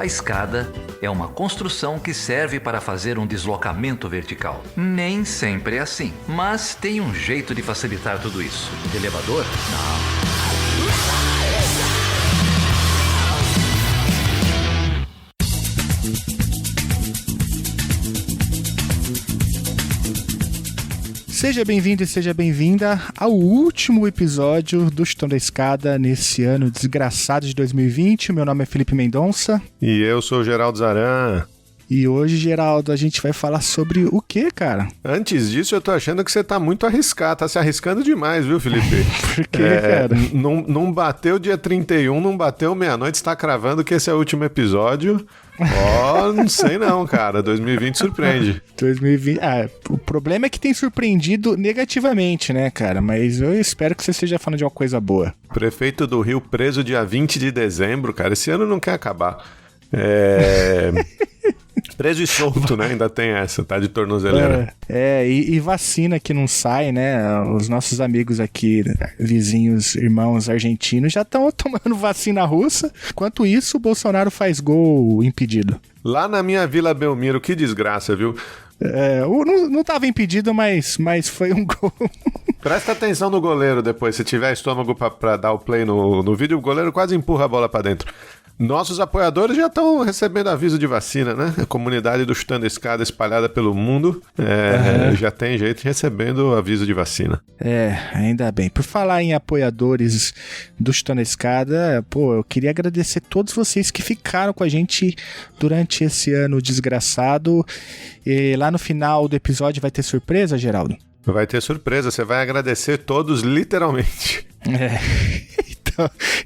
A escada é uma construção que serve para fazer um deslocamento vertical. Nem sempre é assim, mas tem um jeito de facilitar tudo isso. Elevador? Não. Seja bem-vindo e seja bem-vinda ao último episódio do Chutão da Escada nesse ano desgraçado de 2020. Meu nome é Felipe Mendonça. E eu sou o Geraldo Zaran. E hoje, Geraldo, a gente vai falar sobre o quê, cara? Antes disso, eu tô achando que você tá muito arriscado, tá se arriscando demais, viu, Felipe? Por quê, cara? Não bateu dia 31, não bateu meia-noite, você tá cravando que esse é o último episódio. Não sei não, cara, 2020 surpreende. 2020, o problema é que tem surpreendido negativamente, né, cara? Mas eu espero que você esteja falando de uma coisa boa. Prefeito do Rio preso dia 20 de dezembro, cara, esse ano não quer acabar. Preso e solto, né? Ainda tem essa, tá de tornozeleira. E vacina que não sai, né? Os nossos amigos aqui, vizinhos, irmãos argentinos, já estão tomando vacina russa. Enquanto isso, o Bolsonaro faz gol impedido. Lá na minha Vila Belmiro, que desgraça, viu? Não tava impedido, mas foi um gol. Presta atenção no goleiro depois, se tiver estômago pra dar o play no vídeo, o goleiro quase empurra a bola pra dentro. Nossos apoiadores já estão recebendo aviso de vacina, né? A comunidade do Chutando a Escada espalhada pelo mundo já tem gente recebendo aviso de vacina. Ainda bem. Por falar em apoiadores do Chutando a Escada, eu queria agradecer a todos vocês que ficaram com a gente durante esse ano desgraçado. E lá no final do episódio vai ter surpresa, Geraldo? Vai ter surpresa, você vai agradecer todos literalmente.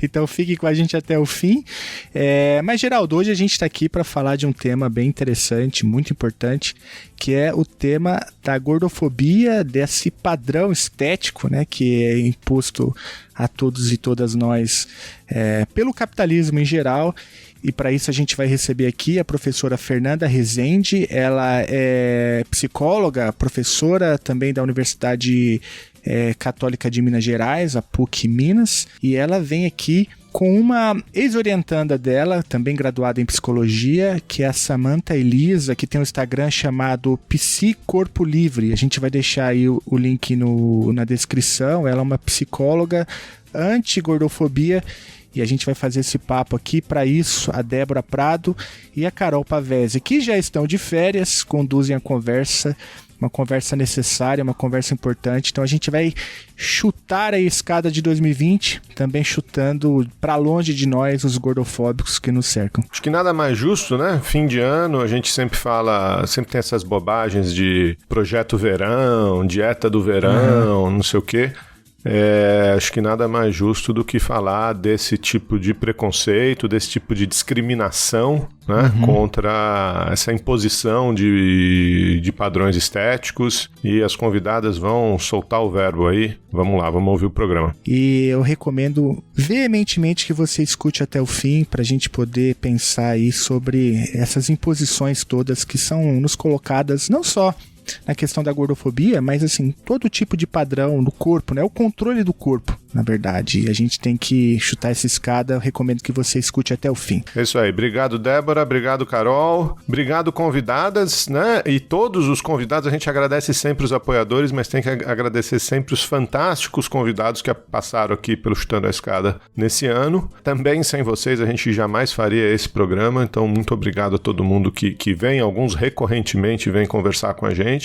Então fique com a gente até o fim. Mas, Geraldo, hoje a gente está aqui para falar de um tema bem interessante, muito importante, que é o tema da gordofobia, desse padrão estético, né, que é imposto a todos e todas nós pelo capitalismo em geral. E para isso a gente vai receber aqui a professora Fernanda Rezende. Ela é psicóloga, professora também da Universidade Católica de Minas Gerais, a PUC Minas, e ela vem aqui com uma ex-orientanda dela, também graduada em psicologia, que é a Samantha Elisa, que tem um Instagram chamado Psi Corpo Livre. A gente vai deixar aí o link na descrição. Ela é uma psicóloga anti-gordofobia e a gente vai fazer esse papo aqui. Para isso, a Débora Prado e a Carol Pavese, que já estão de férias, conduzem a conversa. Uma conversa necessária, uma conversa importante. Então a gente vai chutar a escada de 2020, também chutando para longe de nós os gordofóbicos que nos cercam. Acho que nada mais justo, né? Fim de ano, a gente sempre tem essas bobagens de projeto verão, dieta do verão, não sei o quê. Acho que nada mais justo do que falar desse tipo de preconceito, desse tipo de discriminação, né, contra essa imposição de padrões estéticos, e as convidadas vão soltar o verbo aí. Vamos lá, vamos ouvir o programa. E eu recomendo veementemente que você escute até o fim para a gente poder pensar aí sobre essas imposições todas que são nos colocadas não só na questão da gordofobia, mas assim, todo tipo de padrão do corpo, né? O controle do corpo, na verdade. E a gente tem que chutar essa escada. Eu recomendo que você escute até o fim. É isso aí. Obrigado, Débora. Obrigado, Carol. Obrigado, convidadas, né? E todos os convidados, a gente agradece sempre os apoiadores, mas tem que agradecer sempre os fantásticos convidados que passaram aqui pelo Chutando a Escada nesse ano. Também sem vocês a gente jamais faria esse programa, então muito obrigado a todo mundo que vem, alguns recorrentemente vem conversar com a gente.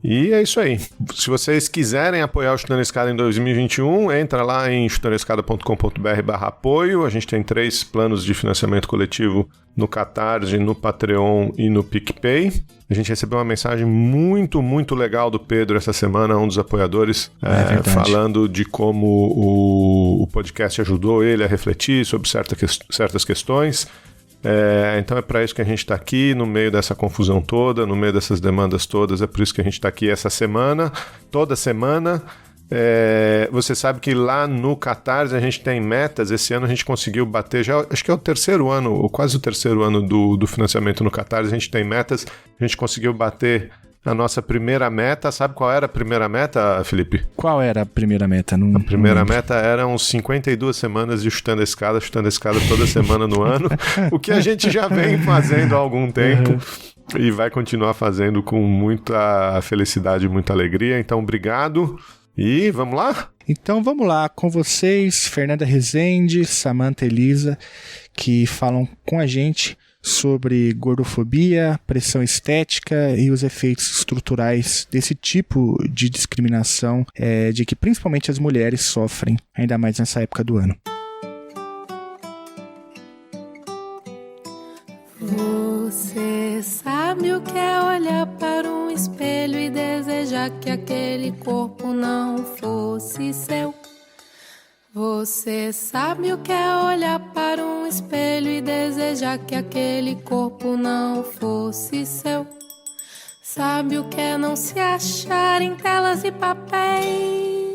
E é isso aí. Se vocês quiserem apoiar o Chutando a Escada em 2021, entra lá em chutandoescada.com.br/apoio. A gente tem 3 planos de financiamento coletivo no Catarse, no Patreon e no PicPay. A gente recebeu uma mensagem muito, muito legal do Pedro essa semana, um dos apoiadores, falando de como o podcast ajudou ele a refletir sobre certas questões. Então é para isso que a gente está aqui, no meio dessa confusão toda, no meio dessas demandas todas. É por isso que a gente está aqui essa semana, toda semana. Você sabe que lá no Catarse a gente tem metas. Esse ano a gente conseguiu bater, já acho que é o terceiro ano, ou quase o terceiro ano do financiamento no Catarse. A gente tem metas, a gente conseguiu bater a nossa primeira meta. Sabe qual era a primeira meta, Felipe? Qual era a primeira meta? A primeira meta eram 52 semanas de chutando a escada toda semana no ano, o que a gente já vem fazendo há algum tempo. E vai continuar fazendo com muita felicidade e muita alegria. Então, obrigado. E vamos lá? Então, vamos lá. Com vocês, Fernanda Rezende, Samantha Elisa, que falam com a gente sobre gordofobia, pressão estética e os efeitos estruturais desse tipo de discriminação de que principalmente as mulheres sofrem, ainda mais nessa época do ano. Você sabe o que é olhar para um espelho e desejar que aquele corpo não fosse seu? Você sabe o que é olhar para um espelho e desejar que aquele corpo não fosse seu? Sabe o que é não se achar em telas e papéis?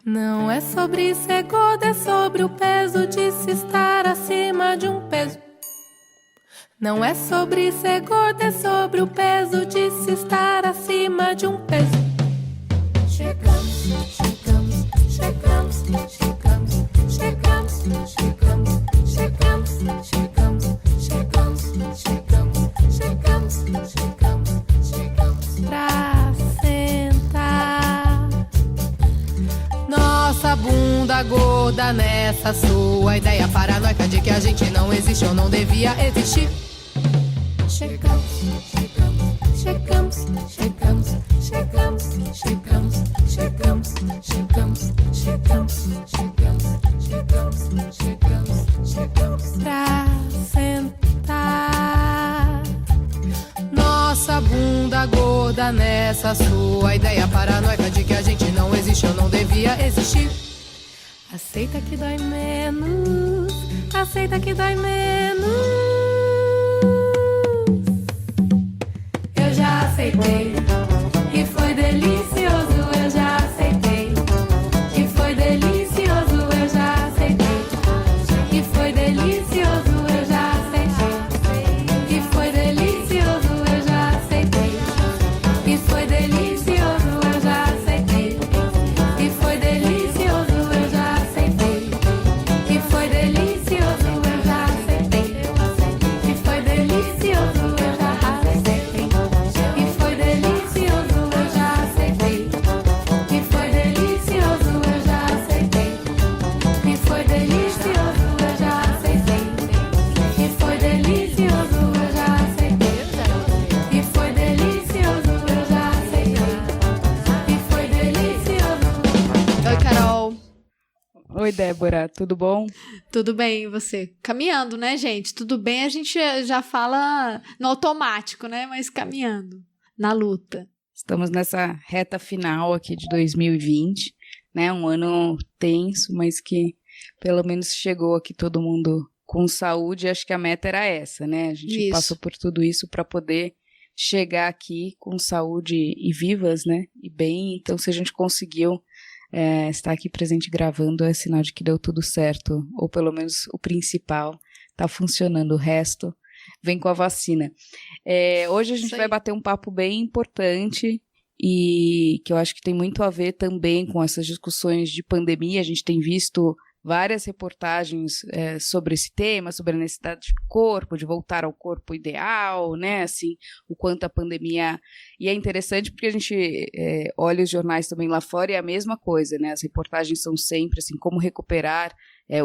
Não é sobre ser gordo, é sobre o peso de se estar acima de um peso. Não é sobre ser gordo, é sobre o peso de se estar acima de um peso. Chegamos, chegamos, chegamos, chegamos, chegamos, chegamos, chegamos, chegamos, chegamos, chegamos, chegamos, chegamos pra sentar. Nossa bunda gorda nessa sua ideia paranoica de que a gente não existe ou não devia existir. Chegamos, chegamos, chegamos, chegamos, chegamos, chegamos, chegamos, chegamos, chegamos, chegamos, chegamos, chegamos pra sentar. Nossa bunda gorda nessa sua ideia paranoica de que a gente não existe ou não devia existir. Aceita que dói menos, aceita que dói menos. Eu já aceitei, e foi delicioso, eu já aceitei. E foi delicioso, eu já aceitei. E foi delicioso, eu já aceitei. E foi delicioso, eu já aceitei. E foi delicioso, eu já aceitei. E foi delicioso, eu já aceitei. E foi delicioso, eu já aceitei. E foi delicioso, eu já aceitei. E foi delicioso, eu já aceitei. E foi delicioso, eu já aceitei. E foi delicioso, eu já aceitei. E foi delicioso, eu já aceitei. E foi delicioso, eu já aceitei. E foi delicioso. Oi, Carol. Oi, Débora. Tudo bom? Tudo bem, e você? Caminhando, né, gente? Tudo bem, a gente já fala no automático, né? Mas caminhando, na luta. Estamos nessa reta final aqui de 2020, né? Um ano tenso, mas que pelo menos chegou aqui todo mundo com saúde. Acho que a meta era essa, né? A gente Isso. passou por tudo isso para poder chegar aqui com saúde e vivas, né? E bem, então se a gente conseguiu estar aqui presente gravando, é sinal de que deu tudo certo, ou pelo menos o principal está funcionando, o resto vem com a vacina. Hoje a gente vai bater um papo bem importante e que eu acho que tem muito a ver também com essas discussões de pandemia. A gente tem visto várias reportagens sobre esse tema, sobre a necessidade de corpo, de voltar ao corpo ideal, né, assim, o quanto a pandemia... E é interessante porque a gente olha os jornais também lá fora e é a mesma coisa, né, as reportagens são sempre, assim, como recuperar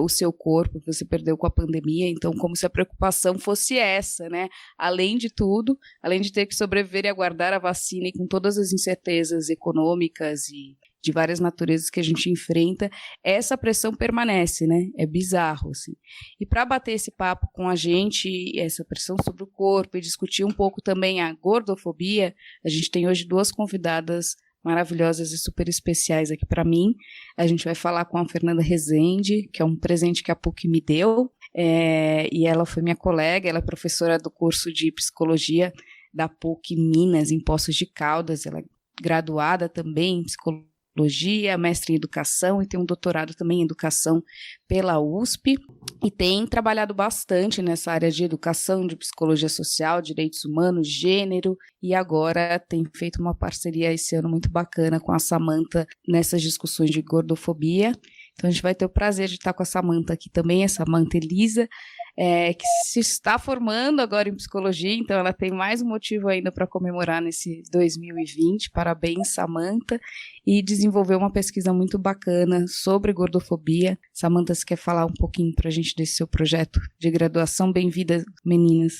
o seu corpo que você perdeu com a pandemia, então como se a preocupação fosse essa, né, além de tudo, além de ter que sobreviver e aguardar a vacina e com todas as incertezas econômicas e de várias naturezas que a gente enfrenta, essa pressão permanece, né? É bizarro, assim. E para bater esse papo com a gente, essa pressão sobre o corpo e discutir um pouco também a gordofobia, a gente tem hoje duas convidadas maravilhosas e super especiais aqui para mim. A gente vai falar com a Fernanda Rezende, que é um presente que a PUC me deu, e ela foi minha colega, ela é professora do curso de psicologia da PUC Minas, em Poços de Caldas, ela é graduada também em psicologia psicologia, mestre em educação e tem um doutorado também em educação pela USP e tem trabalhado bastante nessa área de educação, de psicologia social, direitos humanos, gênero e agora tem feito uma parceria esse ano muito bacana com a Samantha nessas discussões de gordofobia. Então a gente vai ter o prazer de estar com a Samantha aqui também, a Samantha Elisa, que se está formando agora em psicologia, então ela tem mais um motivo ainda para comemorar nesse 2020. Parabéns, Samantha, e desenvolveu uma pesquisa muito bacana sobre gordofobia. Samantha, você quer falar um pouquinho para a gente desse seu projeto de graduação? Bem-vindas, meninas.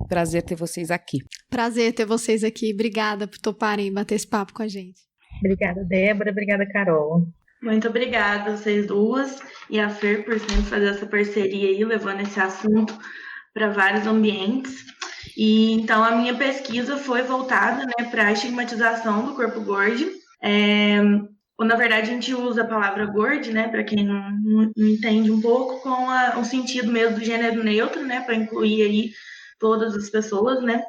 Prazer ter vocês aqui. Prazer ter vocês aqui. Obrigada por toparem bater esse papo com a gente. Obrigada, Débora. Obrigada, Carol. Muito obrigada a vocês duas e a Fer por sempre fazer essa parceria aí, levando esse assunto para vários ambientes. E então a minha pesquisa foi voltada, né, para a estigmatização do corpo gordo. Na verdade, a gente usa a palavra gordo, né, para quem não entende um pouco, com o sentido mesmo do gênero neutro, né, para incluir aí todas as pessoas, né.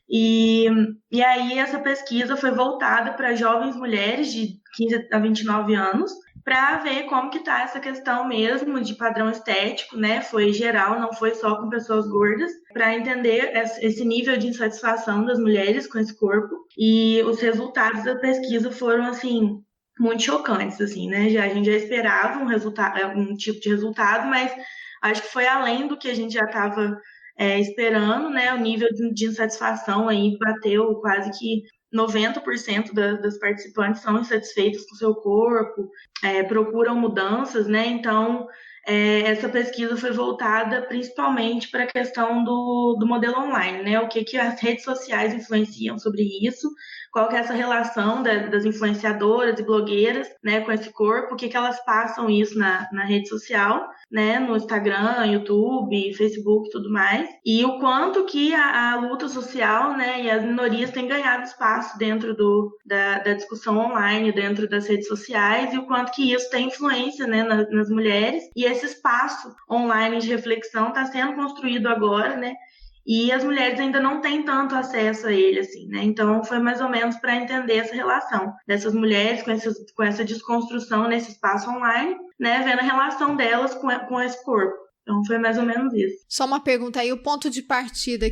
E aí essa pesquisa foi voltada para jovens mulheres de 15 a 29 anos, para ver como que está essa questão mesmo de padrão estético, né? Foi geral, não foi só com pessoas gordas, para entender esse nível de insatisfação das mulheres com esse corpo. E os resultados da pesquisa foram, assim, muito chocantes, assim, né? A gente já esperava um tipo de resultado, mas acho que foi além do que a gente já estava esperando, né? O nível de insatisfação aí bateu quase que 90% das participantes são insatisfeitas com o seu corpo, procuram mudanças, né? Então, essa pesquisa foi voltada principalmente para a questão do modelo online, né? O que as redes sociais influenciam sobre isso, qual que é essa relação das influenciadoras e blogueiras, né, com esse corpo, o que elas passam isso na rede social, né, no Instagram, YouTube, Facebook e tudo mais, e o quanto que a luta social, né, e as minorias têm ganhado espaço dentro da discussão online, dentro das redes sociais, e o quanto que isso tem influência, né, nas mulheres, e esse espaço online de reflexão está sendo construído agora, né, e as mulheres ainda não têm tanto acesso a ele, assim, né? Então, foi mais ou menos para entender essa relação dessas mulheres com essa desconstrução nesse espaço online, né? Vendo a relação delas com esse corpo. Então, foi mais ou menos isso. Só uma pergunta aí, o ponto de partida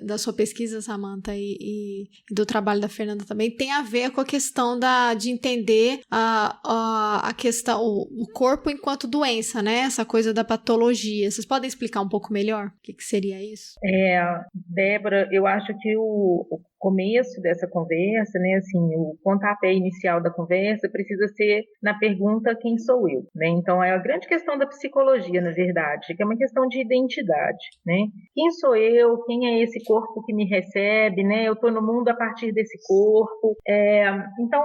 da sua pesquisa, Samantha, e do trabalho da Fernanda também, tem a ver com a questão de entender a questão, o corpo enquanto doença, né? Essa coisa da patologia. Vocês podem explicar um pouco melhor o que seria isso? Débora, eu acho que o começo dessa conversa, né, assim, o pontapé inicial da conversa precisa ser na pergunta quem sou eu, né? Então é a grande questão da psicologia, na verdade, que é uma questão de identidade, né? Quem sou eu? Quem é esse corpo que me recebe, né? Eu estou no mundo a partir desse corpo. Então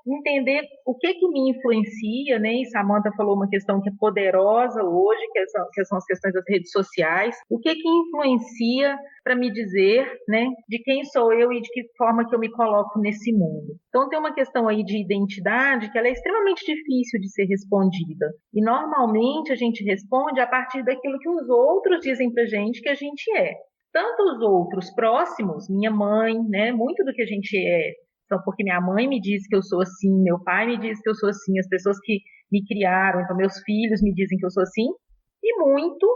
entender o que me influencia, né? E Samantha falou uma questão que é poderosa hoje, que são as questões das redes sociais. O que influencia para me dizer, né, de quem sou eu e de que forma que eu me coloco nesse mundo. Então tem uma questão aí de identidade que ela é extremamente difícil de ser respondida. E normalmente a gente responde a partir daquilo que os outros dizem pra gente que a gente é. Tanto os outros próximos, minha mãe, né, muito do que a gente é, são porque minha mãe me diz que eu sou assim, meu pai me diz que eu sou assim, as pessoas que me criaram, então meus filhos me dizem que eu sou assim, e muito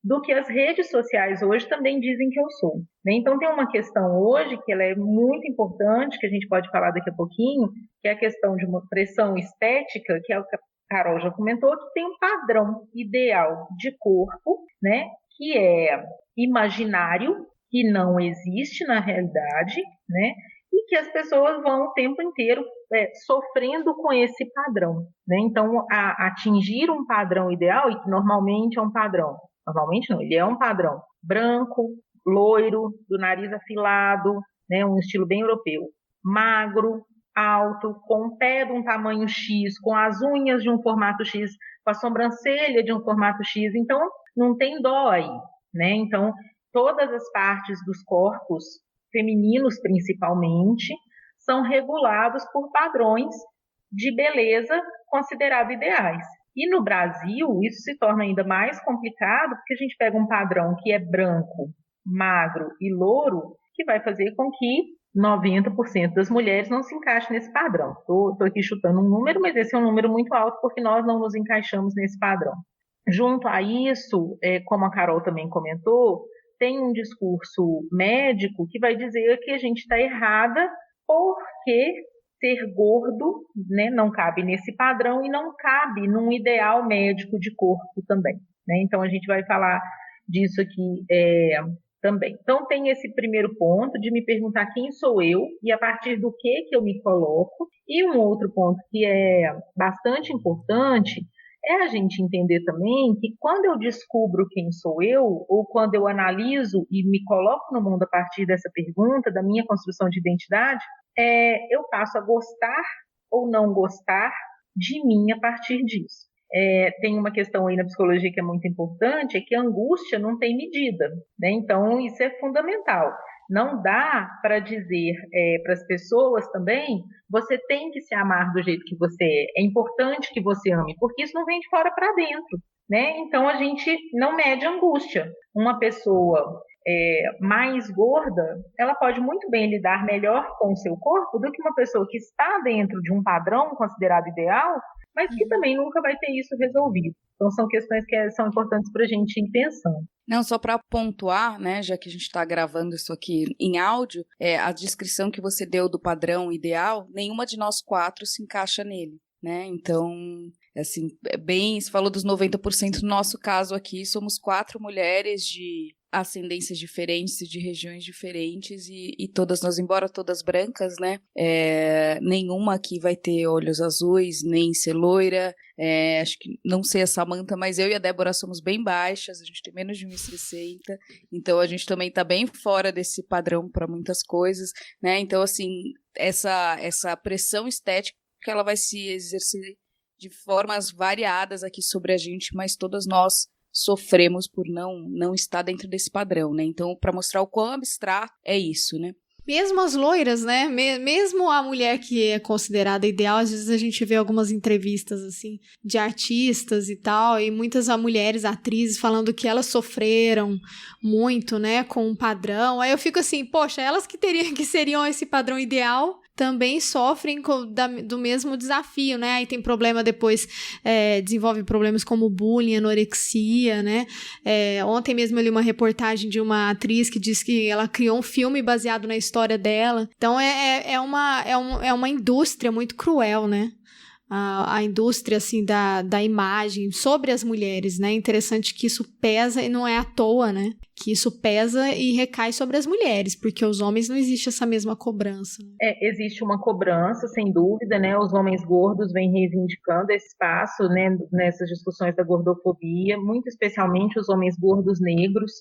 do que as redes sociais hoje também dizem que eu sou, né? Então tem uma questão hoje que ela é muito importante, que a gente pode falar daqui a pouquinho, que é a questão de uma pressão estética, que é o que a Carol já comentou, que tem um padrão ideal de corpo, né, que é imaginário, que não existe na realidade, né, e que as pessoas vão o tempo inteiro sofrendo com esse padrão, né? Então atingir um padrão ideal, e que normalmente é um padrão, normalmente não, ele é um padrão branco, loiro, do nariz afilado, né, um estilo bem europeu, magro, alto, com o pé de um tamanho X, com as unhas de um formato X, com a sobrancelha de um formato X, então não tem dó aí, né? Então todas as partes dos corpos, femininos principalmente, são regulados por padrões de beleza considerados ideais. E no Brasil, isso se torna ainda mais complicado, porque a gente pega um padrão que é branco, magro e louro, que vai fazer com que 90% das mulheres não se encaixam nesse padrão. Estou aqui chutando um número, mas esse é um número muito alto porque nós não nos encaixamos nesse padrão. Junto a isso, como a Carol também comentou, tem um discurso médico que vai dizer que a gente está errada porque ser gordo, né, não cabe nesse padrão e não cabe num ideal médico de corpo também, né? Então, a gente vai falar disso aqui também. Então, tem esse primeiro ponto de me perguntar quem sou eu e a partir do que eu me coloco. E um outro ponto que é bastante importante é a gente entender também que quando eu descubro quem sou eu, ou quando eu analiso e me coloco no mundo a partir dessa pergunta, da minha construção de identidade, eu passo a gostar ou não gostar de mim a partir disso. Tem uma questão aí na psicologia que é muito importante, é que a angústia não tem medida, né? Então, isso é fundamental. Não dá para dizer para as pessoas também, você tem que se amar do jeito que você é. É importante que você ame, porque isso não vem de fora para dentro, né? Então, a gente não mede angústia. Uma pessoa mais gorda, ela pode muito bem lidar melhor com o seu corpo do que uma pessoa que está dentro de um padrão considerado ideal, mas que também nunca vai ter isso resolvido. Então, são questões que são importantes para a gente ir pensando. Não, só para pontuar, né, já que a gente está gravando isso aqui em áudio, a descrição que você deu do padrão ideal, nenhuma de nós 4 se encaixa nele, né? Então, assim, você falou dos 90%, no nosso caso aqui, somos 4 mulheres de ascendências diferentes, de regiões diferentes e todas nós, embora todas brancas, né, nenhuma aqui vai ter olhos azuis, nem ser loira, acho que, não sei a Samantha, mas eu e a Débora somos bem baixas, a gente tem menos de 1,60, então a gente também tá bem fora desse padrão para muitas coisas, né, então assim, essa pressão estética ela vai se exercer de formas variadas aqui sobre a gente, mas todas nós sofremos por não estar dentro desse padrão, né? Então, para mostrar o quão abstrato é isso, né? Mesmo as loiras, né? Mesmo a mulher que é considerada ideal, às vezes a gente vê algumas entrevistas, assim, de artistas e tal, e muitas mulheres, atrizes, falando que elas sofreram muito, né, com um padrão. Aí eu fico assim, poxa, elas que seriam esse padrão ideal também sofrem do mesmo desafio, né? Aí tem problema depois, desenvolve problemas como bullying, anorexia, né? Ontem mesmo eu li uma reportagem de uma atriz que disse que ela criou um filme baseado na história dela. Então é uma indústria muito cruel, né? A indústria, assim, da imagem sobre as mulheres, né? Interessante que isso pesa e não é à toa, né? Que isso pesa e recai sobre as mulheres, porque os homens não existe essa mesma cobrança. Existe uma cobrança, sem dúvida, né? Os homens gordos vêm reivindicando esse espaço, né? Nessas discussões da gordofobia, muito especialmente os homens gordos negros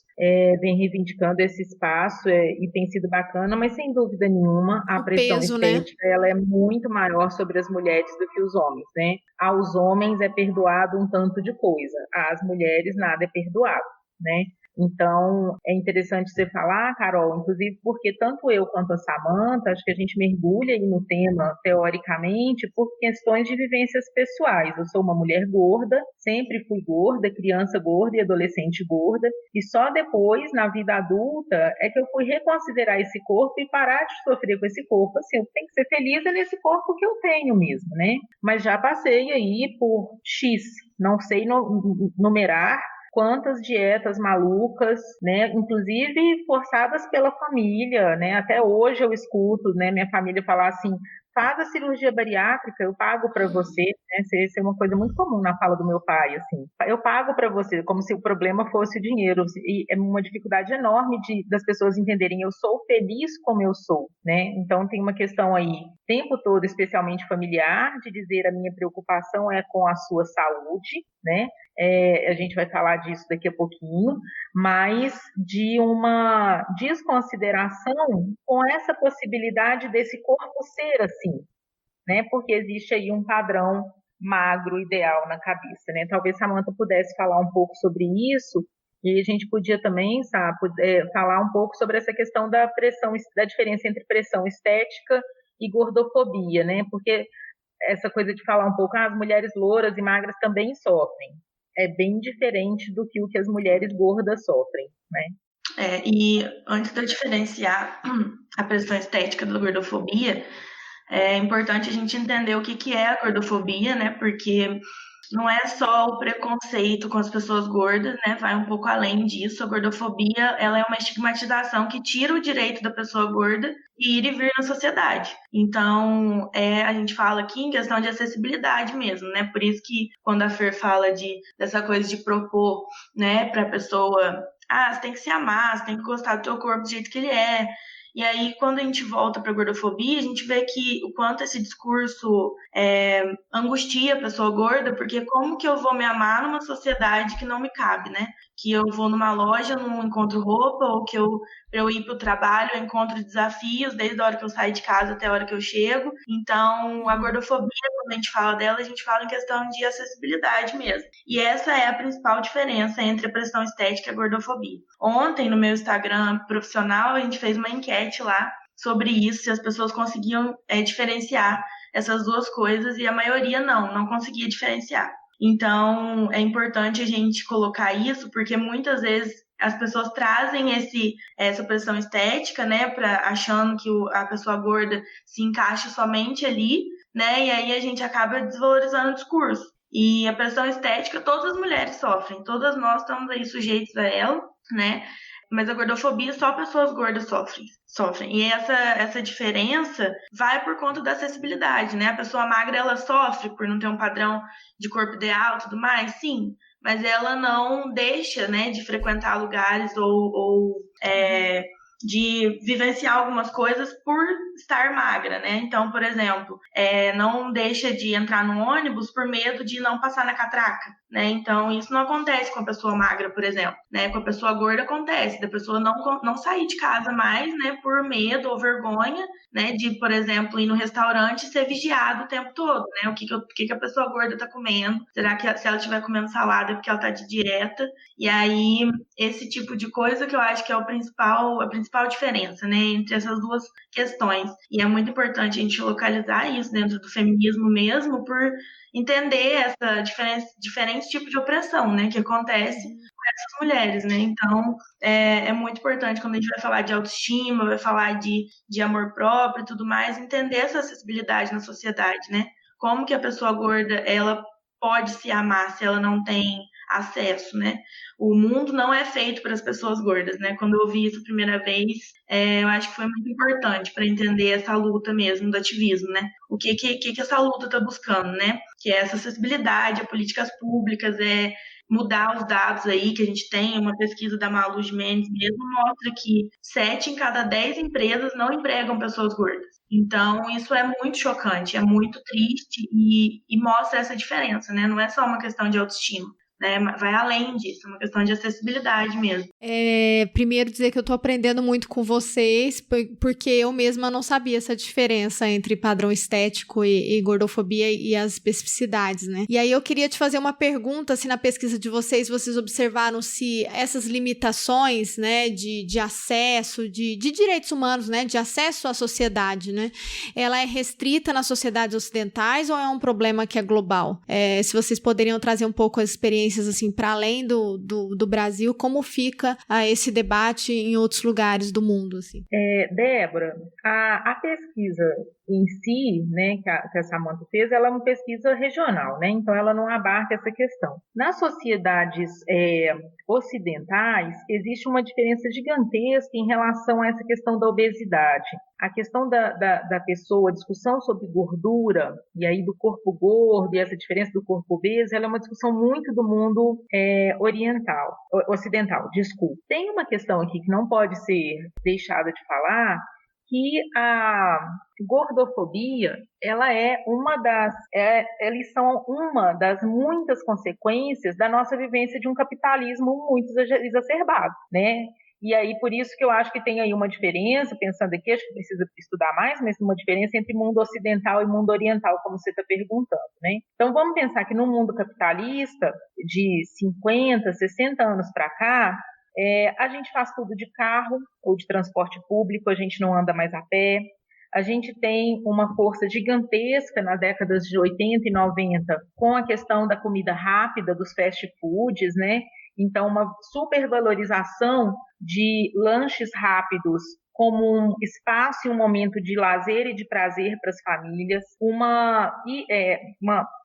vêm reivindicando esse espaço e tem sido bacana, mas sem dúvida nenhuma a pressão estética, né? Ela é muito maior sobre as mulheres do que os homens, né? Aos homens é perdoado um tanto de coisa, às mulheres nada é perdoado, né? Então, é interessante você falar, Carol, inclusive porque tanto eu quanto a Samantha, acho que a gente mergulha aí no tema, teoricamente, por questões de vivências pessoais. Eu sou uma mulher gorda, sempre fui gorda, criança gorda e adolescente gorda, e só depois, na vida adulta, é que eu fui reconsiderar esse corpo e parar de sofrer com esse corpo. Assim, eu tenho que ser feliz nesse corpo que eu tenho mesmo, né? Mas já passei aí por X, não sei numerar, quantas dietas malucas, né, inclusive forçadas pela família, né, até hoje eu escuto, né, minha família falar assim, faz a cirurgia bariátrica, eu pago para você, né, isso é uma coisa muito comum na fala do meu pai, assim, eu pago para você, como se o problema fosse o dinheiro, e é uma dificuldade enorme das pessoas entenderem, eu sou feliz como eu sou, né, então tem uma questão aí, o tempo todo, especialmente familiar, de dizer a minha preocupação é com a sua saúde, né, a gente vai falar disso daqui a pouquinho, mas de uma desconsideração com essa possibilidade desse corpo ser assim, né? Porque existe aí um padrão magro ideal na cabeça, né? Talvez Samantha pudesse falar um pouco sobre isso, e a gente podia também, sabe, falar um pouco sobre essa questão da diferença entre pressão estética e gordofobia, né? Porque essa coisa de falar um pouco, as mulheres louras e magras também sofrem. É bem diferente do que o que as mulheres gordas sofrem, né? E antes de eu diferenciar a pressão estética da gordofobia, é importante a gente entender o que é a gordofobia, né? Porque não é só o preconceito com as pessoas gordas, né? Vai um pouco além disso. A gordofobia, ela é uma estigmatização que tira o direito da pessoa gorda ir e vir na sociedade. Então, a gente fala aqui em questão de acessibilidade mesmo, né? Por isso que quando a Fer fala dessa coisa de propor, né, para a pessoa, você tem que se amar, você tem que gostar do teu corpo do jeito que ele é. E aí, quando a gente volta para a gordofobia, a gente vê que o quanto esse discurso angustia a pessoa gorda, porque como que eu vou me amar numa sociedade que não me cabe, né? Que eu vou numa loja, não encontro roupa, ou que pra eu ir para o trabalho, eu encontro desafios desde a hora que eu saio de casa até a hora que eu chego. Então, a gordofobia, quando a gente fala dela, a gente fala em questão de acessibilidade mesmo. E essa é a principal diferença entre a pressão estética e a gordofobia. Ontem, no meu Instagram profissional, a gente fez uma enquete lá sobre isso, se as pessoas conseguiam diferenciar essas duas coisas, e a maioria não conseguia diferenciar. Então, é importante a gente colocar isso, porque muitas vezes as pessoas trazem essa pressão estética, né, achando que a pessoa gorda se encaixa somente ali, né, e aí a gente acaba desvalorizando o discurso. E a pressão estética, todas as mulheres sofrem, todas nós estamos aí sujeitos a ela, né, mas a gordofobia só pessoas gordas sofrem. E essa diferença vai por conta da acessibilidade, né? A pessoa magra, ela sofre por não ter um padrão de corpo ideal e tudo mais, sim, mas ela não deixa, né, de frequentar lugares ou de vivenciar algumas coisas por estar magra, né? Então, por exemplo, não deixa de entrar no ônibus por medo de não passar na catraca, né? Então, isso não acontece com a pessoa magra, por exemplo, né? Com a pessoa gorda acontece, da pessoa não sair de casa mais, né? Por medo ou vergonha, né? De, por exemplo, ir no restaurante e ser vigiado o tempo todo, né? O que a pessoa gorda tá comendo? Será que se ela estiver comendo salada é porque ela tá de dieta? E aí, esse tipo de coisa que eu acho que é a principal diferença, né, entre essas duas questões. E é muito importante a gente localizar isso dentro do feminismo mesmo, por entender essa diferente tipo de opressão, né, que acontece com essas mulheres, né. Então, é muito importante quando a gente vai falar de autoestima, vai falar de amor próprio e tudo mais, entender essa acessibilidade na sociedade, né. Como que a pessoa gorda, ela pode se amar se ela não tem acesso, né? O mundo não é feito para as pessoas gordas, né? Quando eu ouvi isso a primeira vez, eu acho que foi muito importante para entender essa luta mesmo do ativismo, né? O que essa luta está buscando, né? Que é essa acessibilidade a políticas públicas, mudar os dados aí que a gente tem. Uma pesquisa da Malu Gimenez mesmo mostra que 7 em cada 10 empresas não empregam pessoas gordas. Então, isso é muito chocante, é muito triste e mostra essa diferença, né? Não é só uma questão de autoestima, né? Vai além disso, é uma questão de acessibilidade mesmo. Primeiro dizer que eu tô aprendendo muito com vocês, porque eu mesma não sabia essa diferença entre padrão estético e gordofobia e as especificidades, né? E aí eu queria te fazer uma pergunta, se na pesquisa de vocês observaram se essas limitações, né, de acesso, de direitos humanos, né, de acesso à sociedade, né, ela é restrita nas sociedades ocidentais ou é um problema que é global? Se vocês poderiam trazer um pouco as experiências assim para além do Brasil, como fica esse debate em outros lugares do mundo, assim? Débora, a pesquisa em si, né, que a Samantha fez, ela é uma pesquisa regional, né? Então ela não abarca essa questão. Nas sociedades ocidentais, existe uma diferença gigantesca em relação a essa questão da obesidade. A questão da pessoa, a discussão sobre gordura, e aí do corpo gordo, e essa diferença do corpo obeso, ela é uma discussão muito do mundo ocidental, desculpa. Tem uma questão aqui que não pode ser deixada de falar, que a gordofobia, eles são uma das muitas consequências da nossa vivência de um capitalismo muito exacerbado, né? E aí, por isso que eu acho que tem aí uma diferença, pensando aqui, acho que precisa estudar mais, mas uma diferença entre mundo ocidental e mundo oriental, como você está perguntando, né? Então, vamos pensar que no mundo capitalista, de 50, 60 anos para cá, a gente faz tudo de carro ou de transporte público, a gente não anda mais a pé. A gente tem uma força gigantesca nas décadas de 80 e 90 com a questão da comida rápida, dos fast foods, né? Então, uma supervalorização de lanches rápidos como um espaço e um momento de lazer e de prazer para as famílias, uma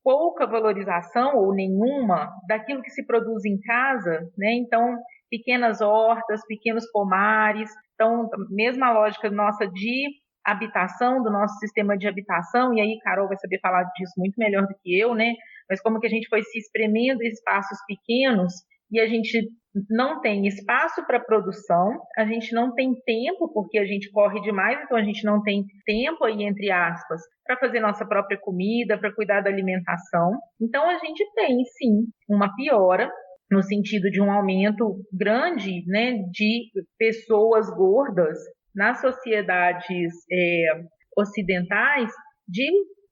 pouca valorização ou nenhuma daquilo que se produz em casa, né? Então, pequenas hortas, pequenos pomares. Então, mesma lógica nossa de habitação, do nosso sistema de habitação, e aí Carol vai saber falar disso muito melhor do que eu, né? Mas como que a gente foi se espremendo em espaços pequenos e a gente não tem espaço para produção, a gente não tem tempo, porque a gente corre demais, então a gente não tem tempo aí, entre aspas, para fazer nossa própria comida, para cuidar da alimentação. Então a gente tem, sim, uma piora no sentido de um aumento grande, né, de pessoas gordas nas sociedades ocidentais de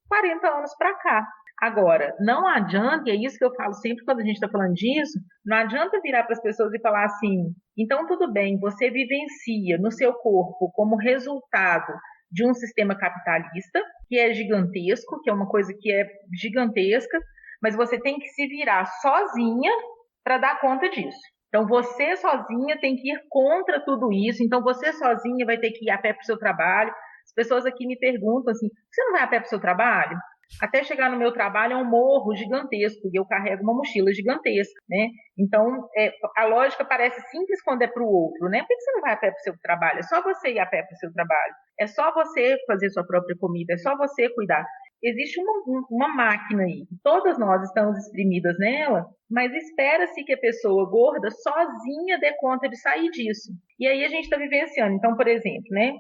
40 anos para cá. Agora, não adianta, e é isso que eu falo sempre quando a gente está falando disso, não adianta virar para as pessoas e falar assim, então tudo bem, você vivencia no seu corpo como resultado de um sistema capitalista, que é gigantesco, que é uma coisa que é gigantesca, mas você tem que se virar sozinha para dar conta disso. Então, você sozinha tem que ir contra tudo isso, então você sozinha vai ter que ir a pé para o seu trabalho. As pessoas aqui me perguntam assim, você não vai a pé para o seu trabalho? Até chegar no meu trabalho é um morro gigantesco e eu carrego uma mochila gigantesca, né? Então, a lógica parece simples quando é para o outro, né? Por que você não vai a pé para o seu trabalho? É só você ir a pé para o seu trabalho. É só você fazer sua própria comida, é só você cuidar. Existe uma máquina aí, todas nós estamos exprimidas nela, mas espera-se que a pessoa gorda sozinha dê conta de sair disso. E aí a gente está vivenciando. Então, por exemplo, né,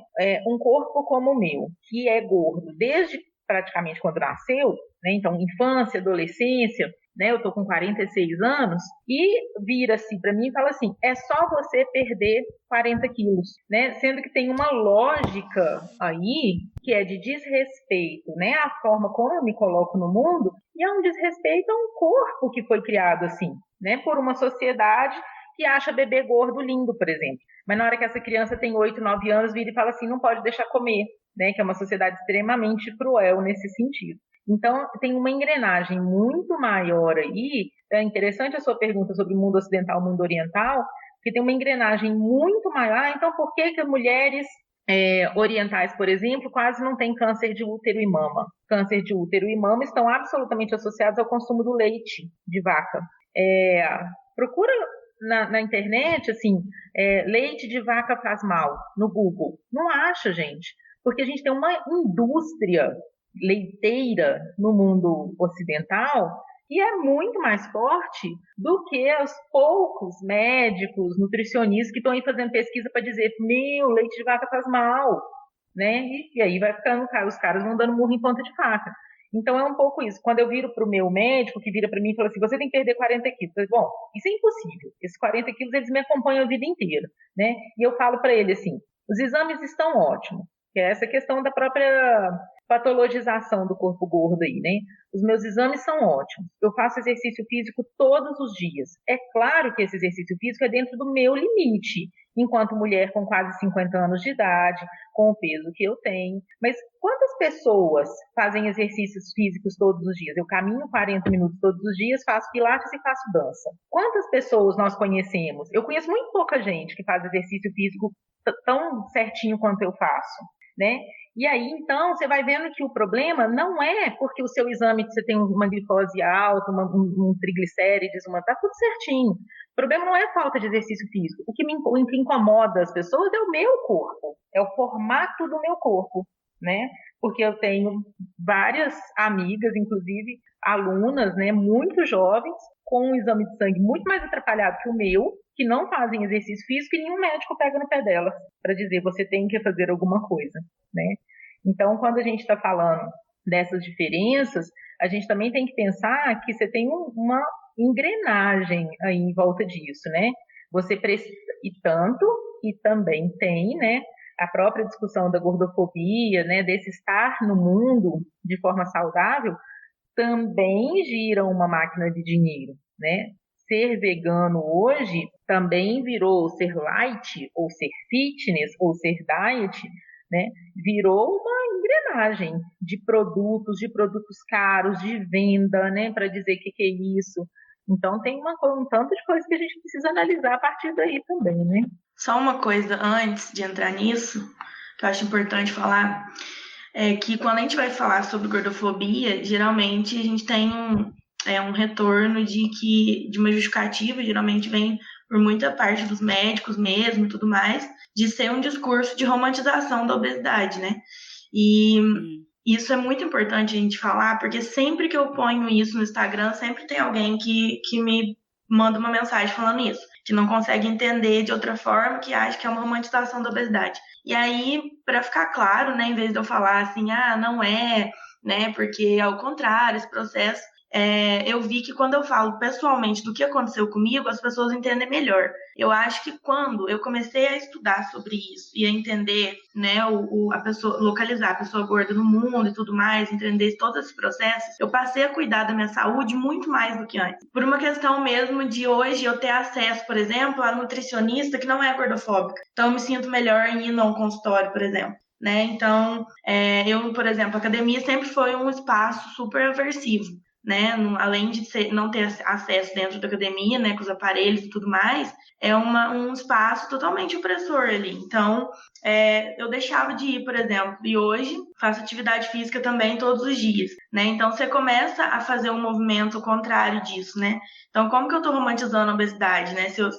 um corpo como o meu, que é gordo desde praticamente quando nasceu, né, então infância, adolescência, né, eu estou com 46 anos, e vira-se para mim e fala assim, é só você perder 40 quilos, né, sendo que tem uma lógica aí que é de desrespeito, né, à forma como eu me coloco no mundo, e é um desrespeito a um corpo que foi criado assim, né, por uma sociedade que acha bebê gordo lindo, por exemplo. Mas na hora que essa criança tem 8, 9 anos, vira e fala assim, não pode deixar comer, né, que é uma sociedade extremamente cruel nesse sentido. Então, tem uma engrenagem muito maior aí. É interessante a sua pergunta sobre o mundo ocidental e o mundo oriental, porque tem uma engrenagem muito maior. Então, por que mulheres orientais, por exemplo, quase não têm câncer de útero e mama? Câncer de útero e mama estão absolutamente associados ao consumo do leite de vaca. Procura na internet, assim, leite de vaca faz mal, no Google. Não acha, gente, porque a gente tem uma indústria leiteira no mundo ocidental e é muito mais forte do que os poucos médicos, nutricionistas que estão aí fazendo pesquisa para dizer, leite de vaca faz mal, né? E aí vai ficando, os caras vão dando murro em ponta de faca. Então é um pouco isso. Quando eu viro para o meu médico, que vira para mim e fala assim, você tem que perder 40 quilos. Eu falo, bom, isso é impossível. Esses 40 quilos, eles me acompanham a vida inteira, né? E eu falo para ele assim, os exames estão ótimos, que é essa questão da própria patologização do corpo gordo aí, né? Os meus exames são ótimos. Eu faço exercício físico todos os dias. É claro que esse exercício físico é dentro do meu limite, enquanto mulher com quase 50 anos de idade, com o peso que eu tenho. Mas quantas pessoas fazem exercícios físicos todos os dias? Eu caminho 40 minutos todos os dias, faço pilates e faço dança. Quantas pessoas nós conhecemos? Eu conheço muito pouca gente que faz exercício físico tão certinho quanto eu faço, né? E aí, então, você vai vendo que o problema não é porque o seu exame, você tem uma glicose alta, um triglicérides, tá tudo certinho. O problema não é a falta de exercício físico. O que incomoda as pessoas é o meu corpo, é o formato do meu corpo, né? Porque eu tenho várias amigas, inclusive alunas, né, muito jovens, com um exame de sangue muito mais atrapalhado que o meu, que não fazem exercício físico e nenhum médico pega no pé delas para dizer você tem que fazer alguma coisa, né? Então, quando a gente está falando dessas diferenças, a gente também tem que pensar que você tem uma engrenagem aí em volta disso, né? Você precisa, e também tem, né, a própria discussão da gordofobia, né, desse estar no mundo de forma saudável, também gira uma máquina de dinheiro, né? Ser vegano hoje também virou ser light, ou ser fitness, ou ser diet, né? Virou uma engrenagem de produtos caros, de venda, né? Para dizer que é isso. Então tem um tanto de coisa que a gente precisa analisar a partir daí também, né? Só uma coisa antes de entrar nisso, que eu acho importante falar, é que quando a gente vai falar sobre gordofobia, geralmente a gente tem um retorno de uma justificativa, geralmente vem por muita parte dos médicos mesmo e tudo mais, de ser um discurso de romantização da obesidade, né? E isso é muito importante a gente falar, porque sempre que eu ponho isso no Instagram, sempre tem alguém que me manda uma mensagem falando isso, que não consegue entender de outra forma, que acha que é uma romantização da obesidade. E aí, para ficar claro, né, em vez de eu falar assim, não é, né, porque ao contrário, esse processo, eu vi que quando eu falo pessoalmente do que aconteceu comigo, as pessoas entendem melhor. Eu acho que quando eu comecei a estudar sobre isso e a entender, né, a pessoa, localizar a pessoa gorda no mundo e tudo mais, entender todos esses processos, eu passei a cuidar da minha saúde muito mais do que antes. Por uma questão mesmo de hoje eu ter acesso, por exemplo, a nutricionista que não é gordofóbica. Então eu me sinto melhor em ir num consultório, por exemplo. Né? Então, eu, por exemplo, a academia sempre foi um espaço super aversivo. Né? Além de não ter acesso dentro da academia, né, com os aparelhos e tudo mais, é um espaço totalmente opressor ali. Então, eu deixava de ir, por exemplo, e hoje faço atividade física também todos os dias, né? Então, você começa a fazer um movimento contrário disso, né? Então, como que eu estou romantizando a obesidade, né? Se eu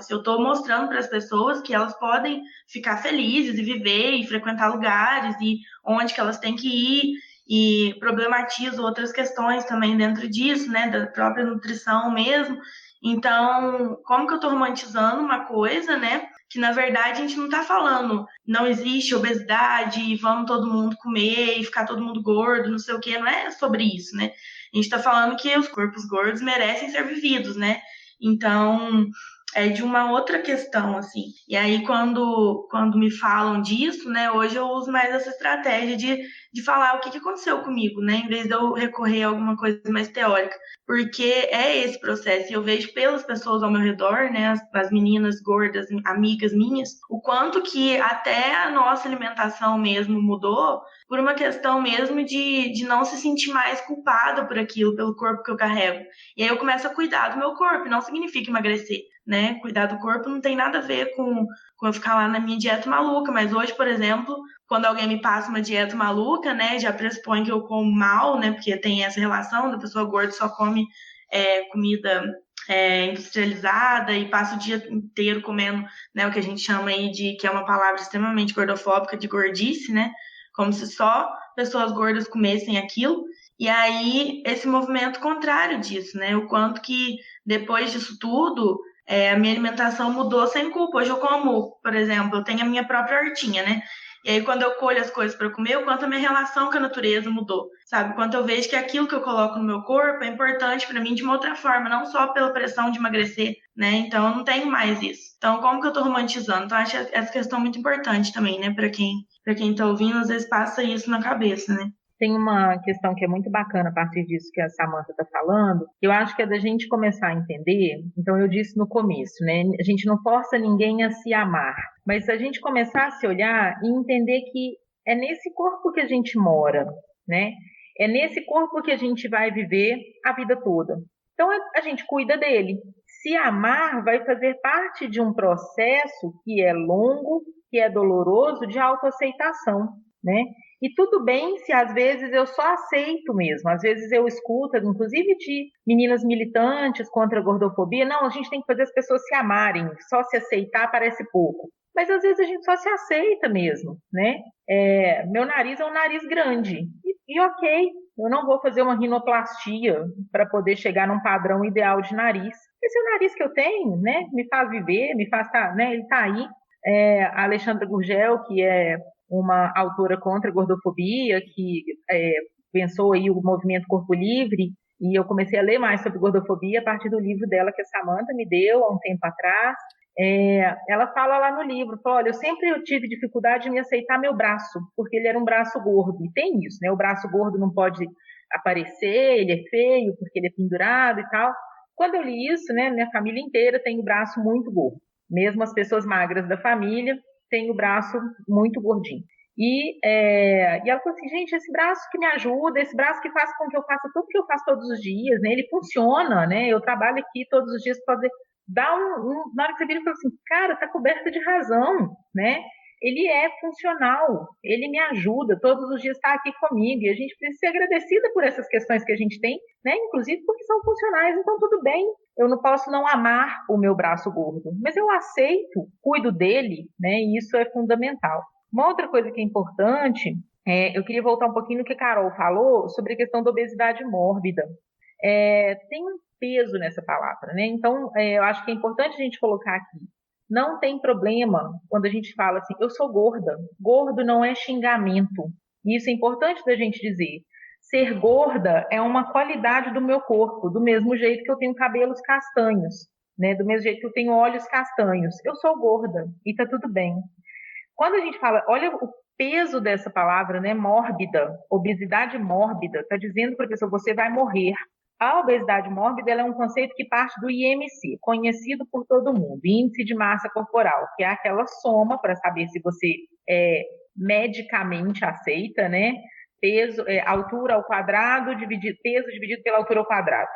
estou mostrando para as pessoas que elas podem ficar felizes e viver e frequentar lugares e onde que elas têm que ir, e problematizo outras questões também dentro disso, né, da própria nutrição mesmo. Então, como que eu estou romantizando uma coisa, né, que na verdade a gente não está falando, não existe obesidade, vamos todo mundo comer e ficar todo mundo gordo, não sei o quê, não é sobre isso, né? A gente está falando que os corpos gordos merecem ser vividos, né? Então, é de uma outra questão, assim. E aí, quando me falam disso, né, hoje eu uso mais essa estratégia de falar o que aconteceu comigo, né, em vez de eu recorrer a alguma coisa mais teórica. Porque é esse processo, e eu vejo pelas pessoas ao meu redor, né, as meninas gordas, amigas minhas, o quanto que até a nossa alimentação mesmo mudou por uma questão mesmo de não se sentir mais culpada por aquilo, pelo corpo que eu carrego. E aí eu começo a cuidar do meu corpo, não significa emagrecer, né? Cuidar do corpo não tem nada a ver com eu ficar lá na minha dieta maluca, mas hoje, por exemplo, quando alguém me passa uma dieta maluca, né, já pressupõe que eu como mal, né, porque tem essa relação da pessoa gorda só come comida industrializada e passa o dia inteiro comendo, né, o que a gente chama aí que é uma palavra extremamente gordofóbica, de gordice, né, como se só pessoas gordas comessem aquilo. E aí, esse movimento contrário disso, né, o quanto que depois disso tudo, a minha alimentação mudou sem culpa. Hoje eu como, por exemplo, eu tenho a minha própria hortinha, né? E aí, quando eu colho as coisas para comer, o quanto a minha relação com a natureza mudou, sabe? Quanto eu vejo que aquilo que eu coloco no meu corpo é importante para mim de uma outra forma, não só pela pressão de emagrecer, né? Então, eu não tenho mais isso. Então, como que eu tô romantizando? Então, acho essa questão muito importante também, né? Para quem tá ouvindo, às vezes passa isso na cabeça, né? Tem uma questão que é muito bacana a partir disso que a Samantha está falando, eu acho que é da gente começar a entender. Então, eu disse no começo, né? A gente não força ninguém a se amar, mas a gente começar a se olhar e entender que é nesse corpo que a gente mora, né? É nesse corpo que a gente vai viver a vida toda. Então, a gente cuida dele. Se amar vai fazer parte de um processo que é longo, que é doloroso, de autoaceitação, né? E tudo bem se às vezes eu só aceito mesmo. Às vezes eu escuto, inclusive de meninas militantes contra a gordofobia, não, a gente tem que fazer as pessoas se amarem, só se aceitar parece pouco. Mas às vezes a gente só se aceita mesmo, né? Meu nariz é um nariz grande. E ok, eu não vou fazer uma rinoplastia para poder chegar num padrão ideal de nariz. Esse é o nariz que eu tenho, né? Me faz viver, me faz estar, né? Ele está aí. A Alexandra Gurgel, que é uma autora contra a gordofobia, que pensou aí o movimento Corpo Livre, e eu comecei a ler mais sobre gordofobia a partir do livro dela que a Samantha me deu há um tempo atrás. Ela fala lá no livro, fala, olha, eu tive dificuldade em me aceitar meu braço, porque ele era um braço gordo, e tem isso, né? O braço gordo não pode aparecer, ele é feio, porque ele é pendurado e tal. Quando eu li isso, né, minha família inteira tem o braço muito gordo, mesmo as pessoas magras da família têm o braço muito gordinho. E ela falou assim, gente, esse braço que me ajuda, esse braço que faz com que eu faça tudo que eu faço todos os dias, né? Ele funciona, né? Eu trabalho aqui todos os dias para fazer... na hora que você vira e fala assim, cara, tá coberta de razão, né? Ele é funcional, ele me ajuda, todos os dias está aqui comigo, e a gente precisa ser agradecida por essas questões que a gente tem, né? Inclusive porque são funcionais, então tudo bem, eu não posso não amar o meu braço gordo, mas eu aceito, cuido dele, né? E isso é fundamental. Uma outra coisa que é importante, eu queria voltar um pouquinho no que a Carol falou sobre a questão da obesidade mórbida. Tem um peso nessa palavra, né? Então, eu acho que é importante a gente colocar aqui. Não tem problema quando a gente fala assim, eu sou gorda. Gordo não é xingamento. Isso é importante da gente dizer. Ser gorda é uma qualidade do meu corpo, do mesmo jeito que eu tenho cabelos castanhos, né? Do mesmo jeito que eu tenho olhos castanhos. Eu sou gorda e tá tudo bem. Quando a gente fala, olha o peso dessa palavra, né? Mórbida, obesidade mórbida, está dizendo para a pessoa, você vai morrer. A obesidade mórbida ela é um conceito que parte do IMC, conhecido por todo mundo, Índice de Massa Corporal, que é aquela soma para saber se você é medicamente aceita, né? Peso, altura ao quadrado, peso dividido pela altura ao quadrado.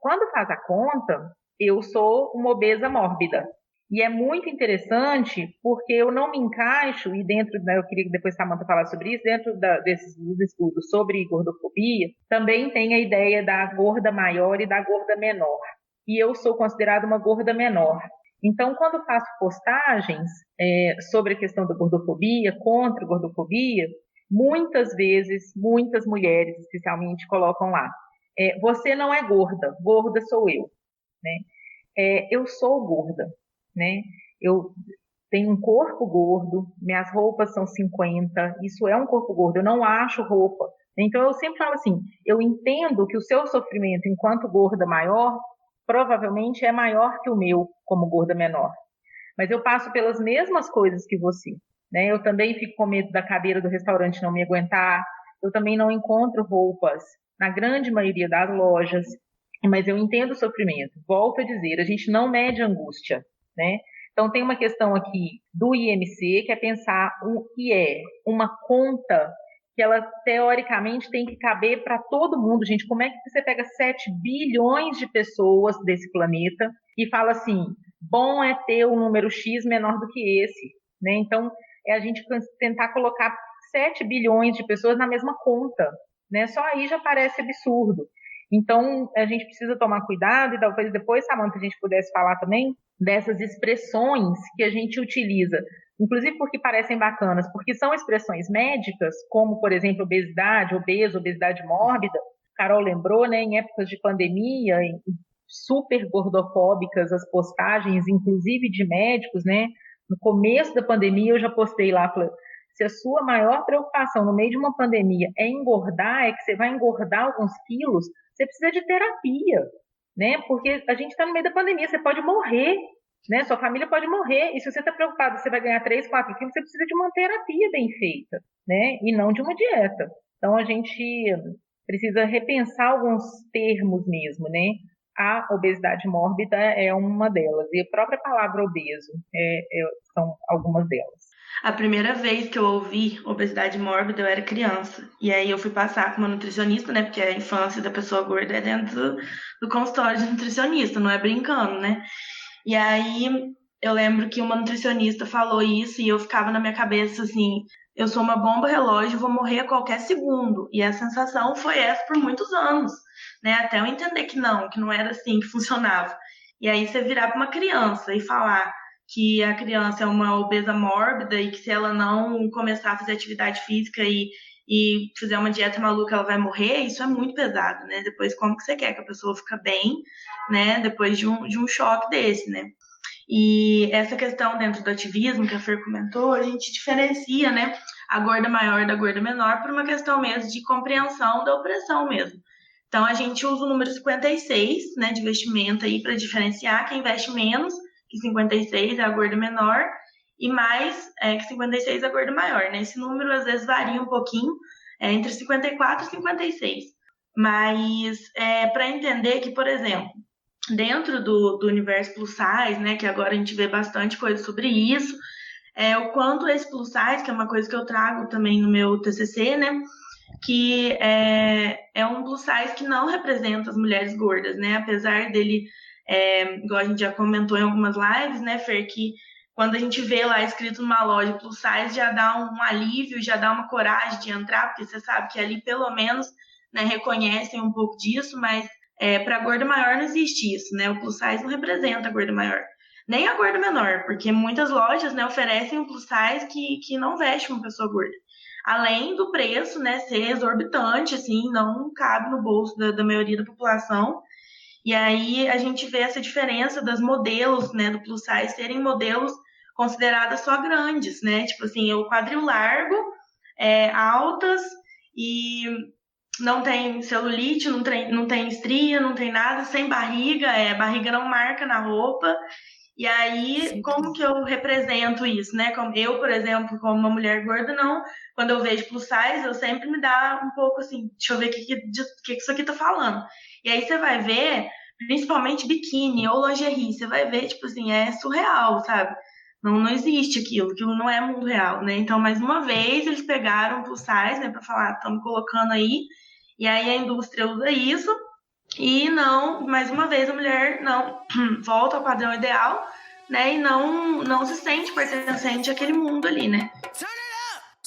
Quando faz a conta, eu sou uma obesa mórbida. E é muito interessante porque eu não me encaixo, e dentro, né, eu queria que depois a Samantha falasse sobre isso, dentro desses estudos sobre gordofobia, também tem a ideia da gorda maior e da gorda menor. E eu sou considerada uma gorda menor. Então, quando faço postagens sobre a questão da gordofobia, contra a gordofobia, muitas vezes, muitas mulheres, especialmente, colocam lá, você não é gorda, gorda sou eu. Né? Eu sou gorda. Né? Eu tenho um corpo gordo, minhas roupas são 50, isso é um corpo gordo, eu não acho roupa. Então eu sempre falo assim, eu entendo que o seu sofrimento enquanto gorda maior, provavelmente é maior que o meu como gorda menor. Mas eu passo pelas mesmas coisas que você. Né? Eu também fico com medo da cadeira do restaurante não me aguentar, eu também não encontro roupas na grande maioria das lojas, mas eu entendo o sofrimento. Volto a dizer, a gente não mede angústia. Né? Então, tem uma questão aqui do IMC, que é pensar o que é uma conta que ela, teoricamente, tem que caber para todo mundo. Gente, como é que você pega 7 bilhões de pessoas desse planeta e fala assim, bom é ter um número X menor do que esse? Né? Então, a gente tentar colocar 7 bilhões de pessoas na mesma conta. Né? Só aí já parece absurdo. Então, a gente precisa tomar cuidado e talvez depois, Samantha, a gente pudesse falar também dessas expressões que a gente utiliza, inclusive porque parecem bacanas, porque são expressões médicas, como, por exemplo, obesidade, obeso, obesidade mórbida. Carol lembrou, né, em épocas de pandemia, super gordofóbicas, as postagens, inclusive de médicos, né? No começo da pandemia, eu já postei lá, falei, se a sua maior preocupação no meio de uma pandemia é engordar, é que você vai engordar alguns quilos, você precisa de terapia, né? Porque a gente está no meio da pandemia, você pode morrer, né? Sua família pode morrer, e se você está preocupado que você vai ganhar 3, 4 quilos, você precisa de uma terapia bem feita, né? E não de uma dieta. Então, a gente precisa repensar alguns termos mesmo, né? A obesidade mórbida é uma delas, e a própria palavra obeso são algumas delas. A primeira vez que eu ouvi obesidade mórbida, eu era criança. E aí eu fui passar com uma nutricionista, né? Porque a infância da pessoa gorda é dentro do consultório de nutricionista, não é brincando, né? E aí eu lembro que uma nutricionista falou isso e eu ficava na minha cabeça assim, eu sou uma bomba relógio, vou morrer a qualquer segundo. E a sensação foi essa por muitos anos, né? Até eu entender que não era assim que funcionava. E aí você virar para uma criança e falar que a criança é uma obesa mórbida e que se ela não começar a fazer atividade física e fizer uma dieta maluca, ela vai morrer, isso é muito pesado, né? Depois, como que você quer que a pessoa fique bem, né? Depois de um choque desse, né? E essa questão dentro do ativismo que a Fer comentou, a gente diferencia, né? A gorda maior da gorda menor por uma questão mesmo de compreensão da opressão mesmo. Então, a gente usa o número 56, né? De vestimenta aí para diferenciar quem veste menos, que 56 é a gorda menor, e mais que 56 é a gorda maior, né? Esse número às vezes varia um pouquinho, entre 54 e 56. Mas para entender que, por exemplo, dentro do universo plus size, né, que agora a gente vê bastante coisa sobre isso, o quanto esse plus size, que é uma coisa que eu trago também no meu TCC, né, que é um plus size que não representa as mulheres gordas, né, apesar dele, igual a gente já comentou em algumas lives, né, Fer, que quando a gente vê lá escrito numa loja plus size, já dá um alívio, já dá uma coragem de entrar, porque você sabe que ali pelo menos, né, reconhecem um pouco disso, mas para a gorda maior não existe isso, né, o plus size não representa a gorda maior. Nem a gorda menor, porque muitas lojas, né, oferecem um plus size que não veste uma pessoa gorda. Além do preço, né, ser exorbitante, assim, não cabe no bolso da maioria da população. E aí a gente vê essa diferença das modelos, né, do plus size serem modelos consideradas só grandes, né? Tipo assim, o quadril largo, altas e não tem celulite, não tem estria, não tem nada, sem barriga, a barriga não marca na roupa. E aí, Sim. como que eu represento isso, né? Como eu, por exemplo, como uma mulher gorda, não. Quando eu vejo plus size, eu sempre me dá um pouco assim, deixa eu ver o que isso aqui tá falando. E aí você vai ver, principalmente biquíni ou lingerie, você vai ver, tipo assim, é surreal, sabe? Não existe aquilo não é mundo real, né? Então, mais uma vez, eles pegaram plus size, né, pra falar, estamos colocando aí, e aí a indústria usa isso, e não, mais uma vez, a mulher não volta ao padrão ideal, né, e não se sente pertencente àquele mundo ali, né?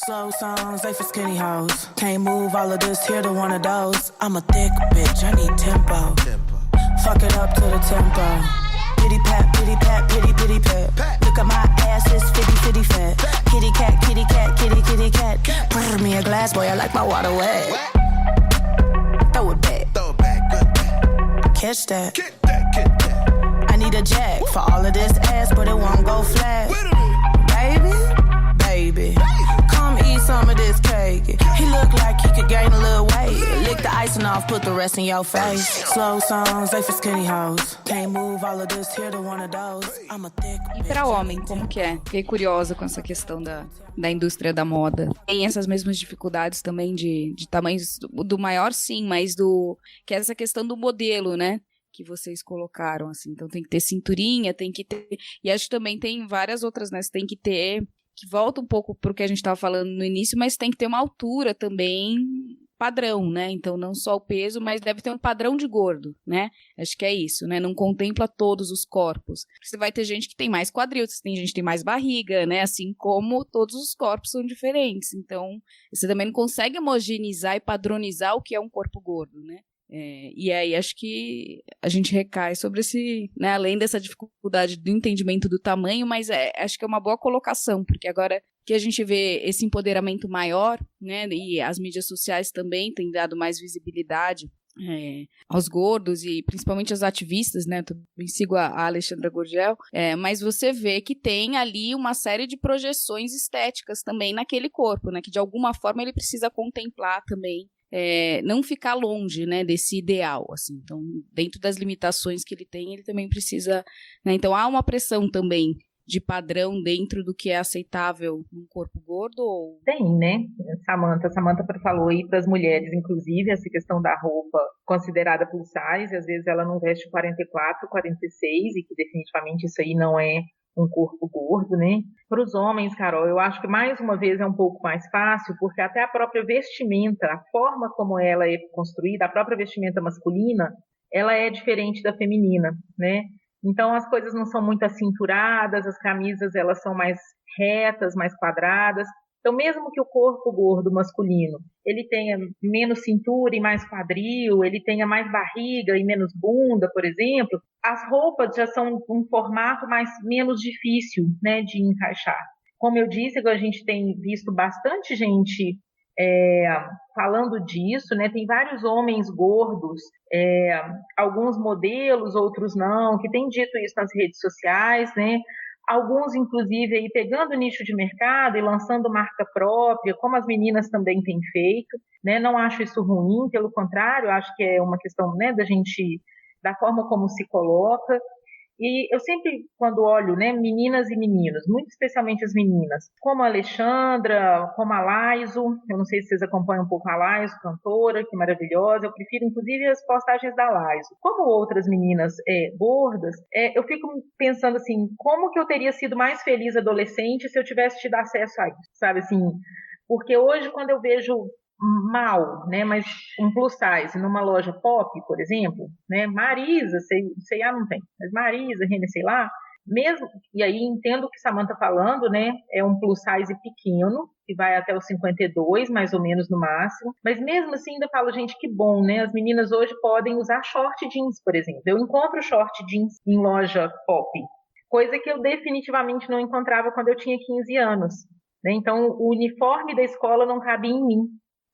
Slow songs, they for skinny hoes. Can't move all of this here to one of those. I'm a thick bitch, I need tempo. Fuck it up to the tempo. Pity pat, pity pat, pity pity pat. Look at my ass, it's fitty fat. Kitty cat, kitty cat, kitty kitty cat. Pour me a glass, boy, I like my water wet. Throw it back, good. Catch that. I need a jack for all of this ass, but it won't go flat. Baby, come eat some of this cake. He look like he could gain a little weight. Lick the icing off, put the rest in your face. Slow songs, they for skinny hoes. Can't move all of this here to one of those. I'm a thick bitch. E para homem, como que é? Fiquei curiosa com essa questão da indústria da moda. Tem essas mesmas dificuldades também de tamanhos do maior, sim, mas que é essa questão do modelo, né? Que vocês colocaram, assim. Então tem que ter cinturinha, tem que ter... E acho que também tem várias outras, né? Você tem que ter... Que volta um pouco pro que a gente estava falando no início, mas tem que ter uma altura também padrão, né? Então não só o peso, mas deve ter um padrão de gordo, né? Acho que é isso, né? Não contempla todos os corpos. Você vai ter gente que tem mais quadril, tem gente que tem mais barriga, né? Assim como todos os corpos são diferentes. Então, você também não consegue homogeneizar e padronizar o que é um corpo gordo, né? E aí acho que a gente recai sobre esse, né, além dessa dificuldade do entendimento do tamanho, mas acho que é uma boa colocação, porque agora que a gente vê esse empoderamento maior, né, e as mídias sociais também têm dado mais visibilidade aos gordos e principalmente aos ativistas, né, eu também sigo a Alexandra Gurgel, mas você vê que tem ali uma série de projeções estéticas também naquele corpo, né, que de alguma forma ele precisa contemplar também, não ficar longe, né, desse ideal, assim. Então, dentro das limitações que ele tem, ele também precisa, né, então há uma pressão também de padrão dentro do que é aceitável num corpo gordo? Ou... Tem, né? Samantha falou aí para as mulheres, inclusive, essa questão da roupa considerada plus size, às vezes ela não veste 44, 46, e que definitivamente isso aí não é um corpo gordo, né? Para os homens, Carol, eu acho que mais uma vez é um pouco mais fácil, porque até a própria vestimenta, a forma como ela é construída, a própria vestimenta masculina, ela é diferente da feminina, né? Então as coisas não são muito acinturadas, as camisas elas são mais retas, mais quadradas. Então mesmo que o corpo gordo masculino, ele tenha menos cintura e mais quadril, ele tenha mais barriga e menos bunda, por exemplo, as roupas já são um formato menos difícil, né, de encaixar. Como eu disse, a gente tem visto bastante gente falando disso, né? Tem vários homens gordos, alguns modelos, outros não, que têm dito isso nas redes sociais, né? Alguns, inclusive, aí pegando nicho de mercado e lançando marca própria, como as meninas também têm feito, né? Não acho isso ruim, pelo contrário, acho que é uma questão, né, da forma como se coloca. E eu sempre, quando olho, né, meninas e meninos, muito especialmente as meninas, como a Alexandra, como a Laiso, eu não sei se vocês acompanham um pouco a Laiso, cantora, que maravilhosa, eu prefiro inclusive as postagens da Laiso. Como outras meninas gordas, eu fico pensando assim, como que eu teria sido mais feliz adolescente se eu tivesse tido acesso a isso, sabe assim? Porque hoje, quando eu vejo mal, né, mas um plus size numa loja pop, por exemplo, né, Marisa, C&A não tem, mas Marisa, Renner, sei lá, mesmo, e aí entendo o que Samantha falando, né, é um plus size pequeno, que vai até os 52, mais ou menos no máximo, mas mesmo assim ainda falo, gente, que bom, né, as meninas hoje podem usar short jeans, por exemplo, eu encontro short jeans em loja pop, coisa que eu definitivamente não encontrava quando eu tinha 15 anos, né, então o uniforme da escola não cabia em mim.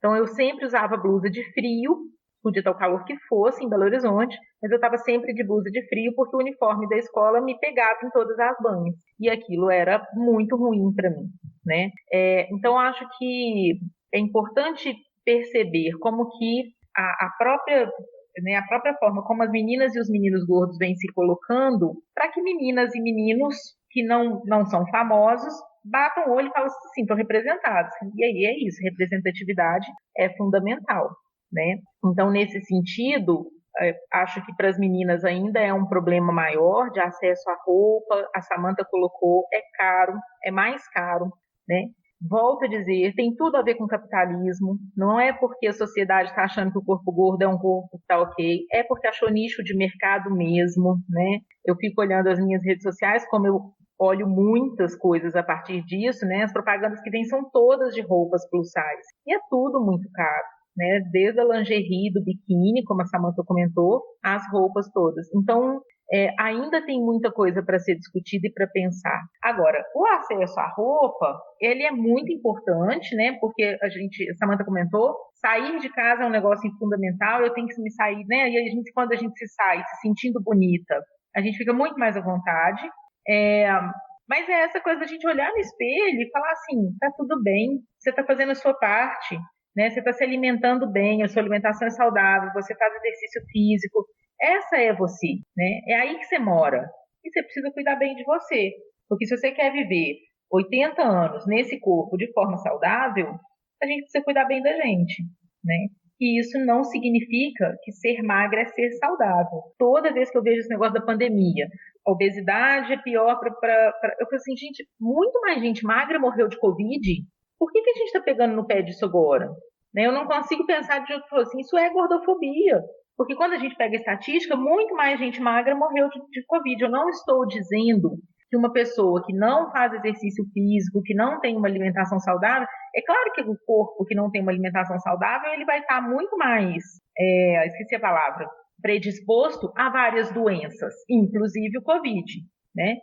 Então, eu sempre usava blusa de frio, podia estar o calor que fosse em Belo Horizonte, mas eu estava sempre de blusa de frio porque o uniforme da escola me pegava em todas as banhas. E aquilo era muito ruim para mim, né? Então, acho que é importante perceber como que a própria forma como as meninas e os meninos gordos vêm se colocando para que meninas e meninos que não são famosos batam o olho e falam assim, estão representados. E aí é isso, representatividade é fundamental, né? Então, nesse sentido, acho que para as meninas ainda é um problema maior de acesso à roupa, a Samantha colocou, é caro, é mais caro, né? Volto a dizer, tem tudo a ver com capitalismo, não é porque a sociedade está achando que o corpo gordo é um corpo que está ok, é porque achou nicho de mercado mesmo, né? Eu fico olhando as minhas redes sociais, como eu olho muitas coisas a partir disso, né? As propagandas que vêm são todas de roupas plus size. E é tudo muito caro, né? Desde a lingerie, do biquíni, como a Samantha comentou, as roupas todas. Então, ainda tem muita coisa para ser discutida e para pensar. Agora, o acesso à roupa, ele é muito importante, né? Porque a Samantha comentou, sair de casa é um negócio fundamental, eu tenho que me sair, né? E quando a gente se sai se sentindo bonita, a gente fica muito mais à vontade. Mas é essa coisa da gente olhar no espelho e falar assim, tá tudo bem, você tá fazendo a sua parte, né? Você tá se alimentando bem, a sua alimentação é saudável, você faz exercício físico, essa é você, né? É aí que você mora e você precisa cuidar bem de você, porque se você quer viver 80 anos nesse corpo de forma saudável, a gente precisa cuidar bem da gente, né? E isso não significa que ser magra é ser saudável. Toda vez que eu vejo esse negócio da pandemia, a obesidade é pior para... Eu falo assim, gente, muito mais gente magra morreu de Covid. Por que a gente está pegando no pé disso agora? Né? Eu não consigo pensar de outro assim, isso é gordofobia. Porque quando a gente pega a estatística, muito mais gente magra morreu de Covid. Eu não estou dizendo que uma pessoa que não faz exercício físico, que não tem uma alimentação saudável, é claro que o corpo que não tem uma alimentação saudável, ele vai estar muito mais, esqueci a palavra, predisposto a várias doenças, inclusive o Covid, né?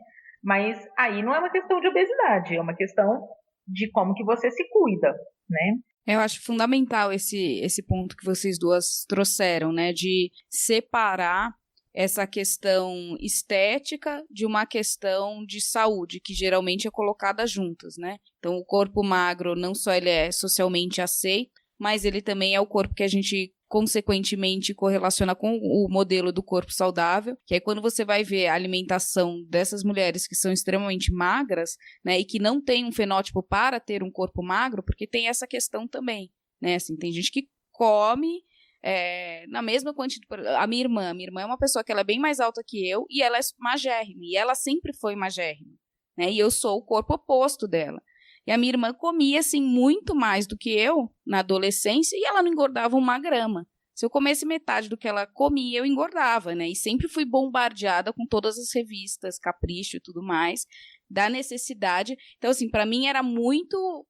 Mas aí não é uma questão de obesidade, é uma questão de como que você se cuida, né? Eu acho fundamental esse ponto que vocês duas trouxeram, né? De separar essa questão estética de uma questão de saúde, que geralmente é colocada juntas, né? Então, o corpo magro, não só ele é socialmente aceito, mas ele também é o corpo que a gente, consequentemente, correlaciona com o modelo do corpo saudável, que é quando você vai ver a alimentação dessas mulheres que são extremamente magras, né? E que não tem um fenótipo para ter um corpo magro, porque tem essa questão também, né? Assim, tem gente que come... na mesma quantidade. A minha irmã é uma pessoa que ela é bem mais alta que eu e ela é magérrima, e ela sempre foi magérrima, né? E eu sou o corpo oposto dela. E a minha irmã comia, assim, muito mais do que eu na adolescência e ela não engordava 1 grama. Se eu comesse metade do que ela comia, eu engordava, né? E sempre fui bombardeada com todas as revistas, Capricho e tudo mais, da necessidade. Então, assim, para mim era muito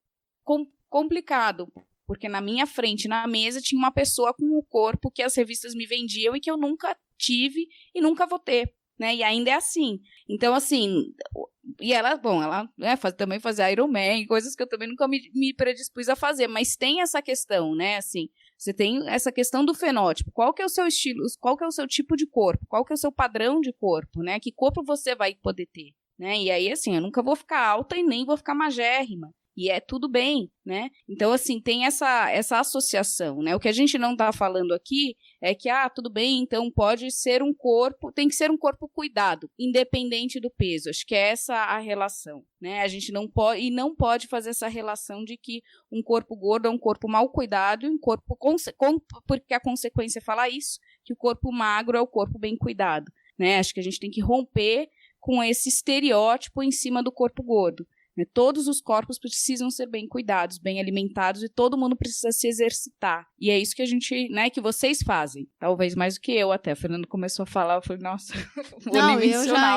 complicado, porque na minha frente, na mesa, tinha uma pessoa com o corpo que as revistas me vendiam e que eu nunca tive e nunca vou ter, né? E ainda é assim. Então, assim, e ela também fazia Ironman, coisas que eu também nunca me predispus a fazer, mas tem essa questão, né? Assim, você tem essa questão do fenótipo. Qual que é o seu estilo, qual que é o seu tipo de corpo, qual que é o seu padrão de corpo, né? Que corpo você vai poder ter, né? E aí, assim, eu nunca vou ficar alta e nem vou ficar magérrima. e é tudo bem, né? Então, assim, tem essa associação, né? O que a gente não está falando aqui é que, tudo bem, então pode ser um corpo, tem que ser um corpo cuidado, independente do peso. Acho que é essa a relação, né? A gente não pode fazer essa relação de que um corpo gordo é um corpo mal cuidado e um corpo, porque a consequência fala isso, que o corpo magro é o corpo bem cuidado, né? Acho que a gente tem que romper com esse estereótipo em cima do corpo gordo. Todos os corpos precisam ser bem cuidados, bem alimentados e todo mundo precisa se exercitar. E é isso que a gente, né, que vocês fazem. Talvez mais do que eu até. A Fernanda começou a falar, eu falei, nossa,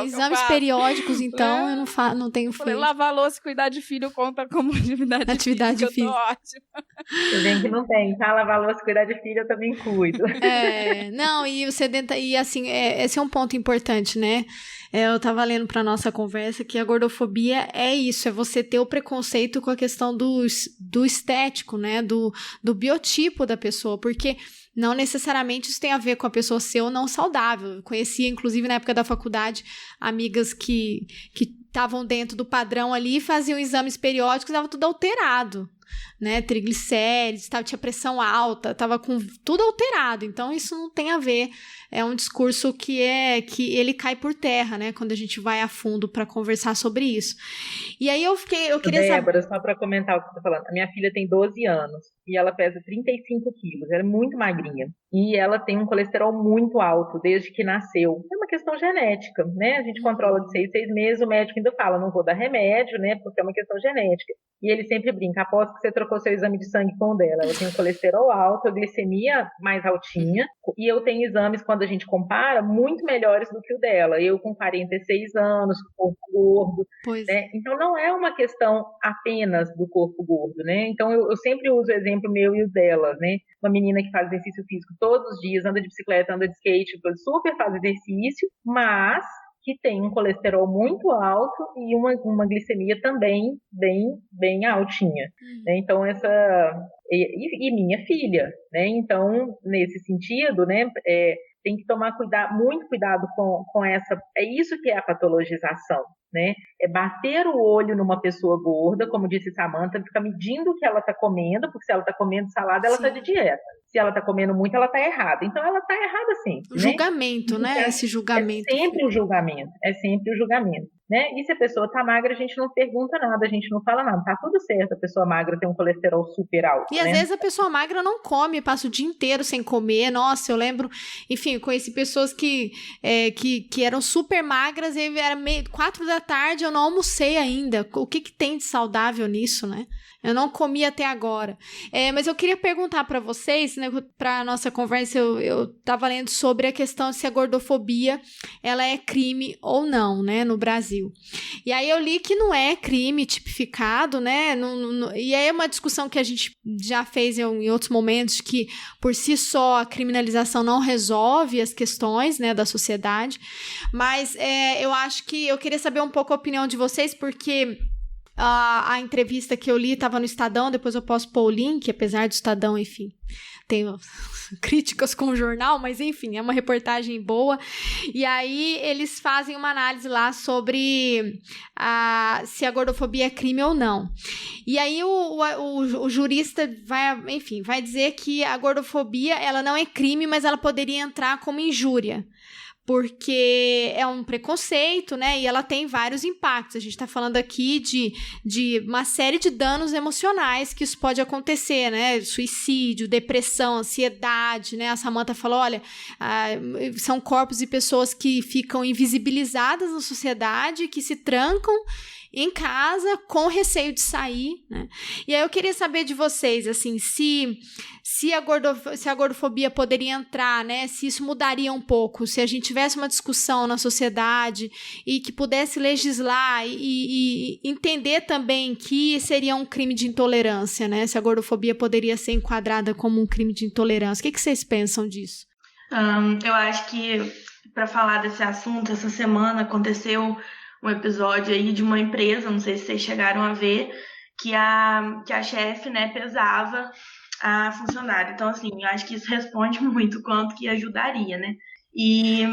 exames periódicos, então, eu não tenho feito. Lavar louça e cuidar de filho conta como atividade física. Eu tô ótima. Eu bem que não tem, tá? Lavar louça e cuidar de filho, eu também cuido. E assim, esse é um ponto importante, né? Eu tava lendo pra nossa conversa que a gordofobia é isso, é você ter o preconceito com a questão do estético, né, do biotipo da pessoa, porque não necessariamente isso tem a ver com a pessoa ser ou não saudável. Eu conhecia, inclusive, na época da faculdade, amigas que estavam dentro do padrão ali, faziam exames periódicos, estava tudo alterado, né, triglicérides, tinha pressão alta, estava com tudo alterado, então isso não tem a ver. É um discurso que ele cai por terra, né? Quando a gente vai a fundo para conversar sobre isso. E aí eu queria saber... Débora, só para comentar o que você está falando. A minha filha tem 12 anos e ela pesa 35 quilos. Ela é muito magrinha. E ela tem um colesterol muito alto desde que nasceu. É uma questão genética, né? A gente controla de 6 meses, o médico ainda fala, não vou dar remédio, né? Porque é uma questão genética. E ele sempre brinca, após que você trocou seu exame de sangue com o dela. Ela tem um colesterol alto, a glicemia mais altinha. E eu tenho exames, quando a gente compara, muito melhores do que o dela. Eu com 46 anos, com corpo gordo. Né? Então não é uma questão apenas do corpo gordo, né? Então eu sempre uso o exemplo meu e o dela, né? Uma menina que faz exercício físico todos os dias, anda de bicicleta, anda de skate, super faz exercício, mas que tem um colesterol muito alto e uma glicemia também bem altinha. Né? Então e minha filha, né? Então nesse sentido, né? Tem que tomar muito cuidado com essa... É isso que é a patologização, né? É bater o olho numa pessoa gorda, como disse Samantha, ficar medindo o que ela está comendo, porque se ela está comendo salada, ela está de dieta. Se ela está comendo muito, ela está errada. Então, ela está errada sim. O julgamento, né? Esse julgamento. É sempre o julgamento. Né? E se a pessoa está magra, a gente não pergunta nada, a gente não fala nada. Tá tudo certo, a pessoa magra tem um colesterol super alto. E às vezes a pessoa magra não come, passa o dia inteiro sem comer. Nossa, eu lembro, enfim, eu conheci pessoas que eram super magras e era 4 da tarde, eu não almocei ainda. O que tem de saudável nisso, né? Eu não comi até agora. Mas eu queria perguntar para vocês, né, para a nossa conversa, eu estava lendo sobre a questão se a gordofobia ela é crime ou não, né, no Brasil. E aí eu li que não é crime tipificado, né, e aí é uma discussão que a gente já fez em outros momentos, que por si só a criminalização não resolve as questões, né, da sociedade, mas eu acho que eu queria saber um pouco a opinião de vocês, porque... A entrevista que eu li estava no Estadão, depois eu posso pôr o link, apesar do Estadão, enfim, tenho críticas com o jornal, mas enfim, é uma reportagem boa. E aí eles fazem uma análise lá sobre se a gordofobia é crime ou não. E aí o jurista vai dizer que a gordofobia ela não é crime, mas ela poderia entrar como injúria. Porque é um preconceito, né? E ela tem vários impactos. A gente está falando aqui de uma série de danos emocionais que isso pode acontecer, né? Suicídio, depressão, ansiedade, né? A Samantha falou, olha, são corpos de pessoas que ficam invisibilizadas na sociedade, que se trancam em casa com receio de sair, né? E aí eu queria saber de vocês, assim, se a gordofobia poderia entrar, né? Se isso mudaria um pouco, se a gente tivesse uma discussão na sociedade e que pudesse legislar e entender também que seria um crime de intolerância, né? Se a gordofobia poderia ser enquadrada como um crime de intolerância. O que vocês pensam disso? Eu acho que, para falar desse assunto, essa semana aconteceu um episódio aí de uma empresa, não sei se vocês chegaram a ver, que a chefe, né, pesava a funcionária. Então, assim, eu acho que isso responde muito quanto que ajudaria, né? E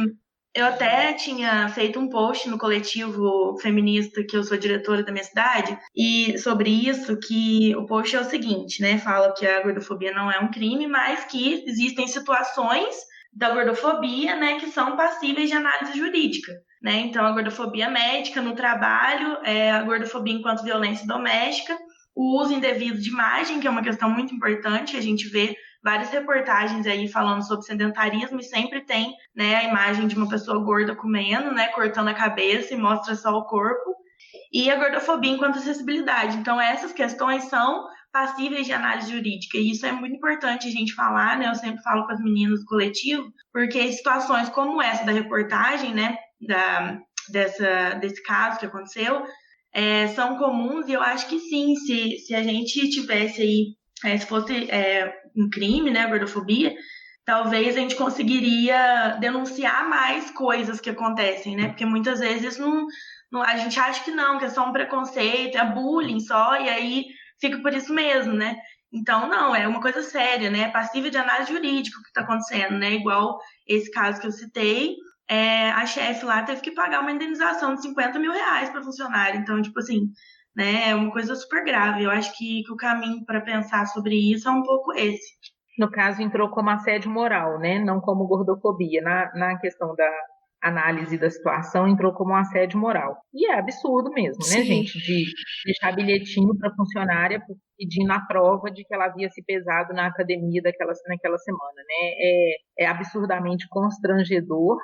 Eu até tinha feito um post no coletivo feminista que eu sou diretora da minha cidade, e sobre isso, que o post é o seguinte, né? Fala que a gordofobia não é um crime, mas que existem situações da gordofobia, né, que são passíveis de análise jurídica, né? Então, a gordofobia médica no trabalho, a gordofobia enquanto violência doméstica, o uso indevido de imagem, que é uma questão muito importante, a gente vê várias reportagens aí falando sobre sedentarismo e sempre tem, né, a imagem de uma pessoa gorda comendo, né, cortando a cabeça e mostra só o corpo, e a gordofobia enquanto acessibilidade. Então, essas questões são passíveis de análise jurídica, e isso é muito importante a gente falar, né, eu sempre falo com as meninas do coletivo, porque situações como essa da reportagem, né, desse caso que aconteceu, são comuns, e eu acho que sim, se a gente tivesse aí, se fosse um crime, né, a gordofobia, talvez a gente conseguiria denunciar mais coisas que acontecem, né, porque muitas vezes a gente acha que não, que é só um preconceito, é bullying só, e aí fica por isso mesmo, né. Então, não, é uma coisa séria, né, é passível de análise jurídica o que está acontecendo, né, igual esse caso que eu citei, a chefe lá teve que pagar uma indenização de 50 mil reais para funcionário. Então, tipo assim, né, é uma coisa super grave. Eu acho que o caminho para pensar sobre isso é um pouco esse. No caso, entrou como assédio moral, né? Não como gordofobia. Na questão da análise da situação, entrou como assédio moral. E é absurdo mesmo, né, gente? De deixar bilhetinho para funcionária pedindo a prova de que ela havia se pesado na academia naquela semana, né? É absurdamente constrangedor,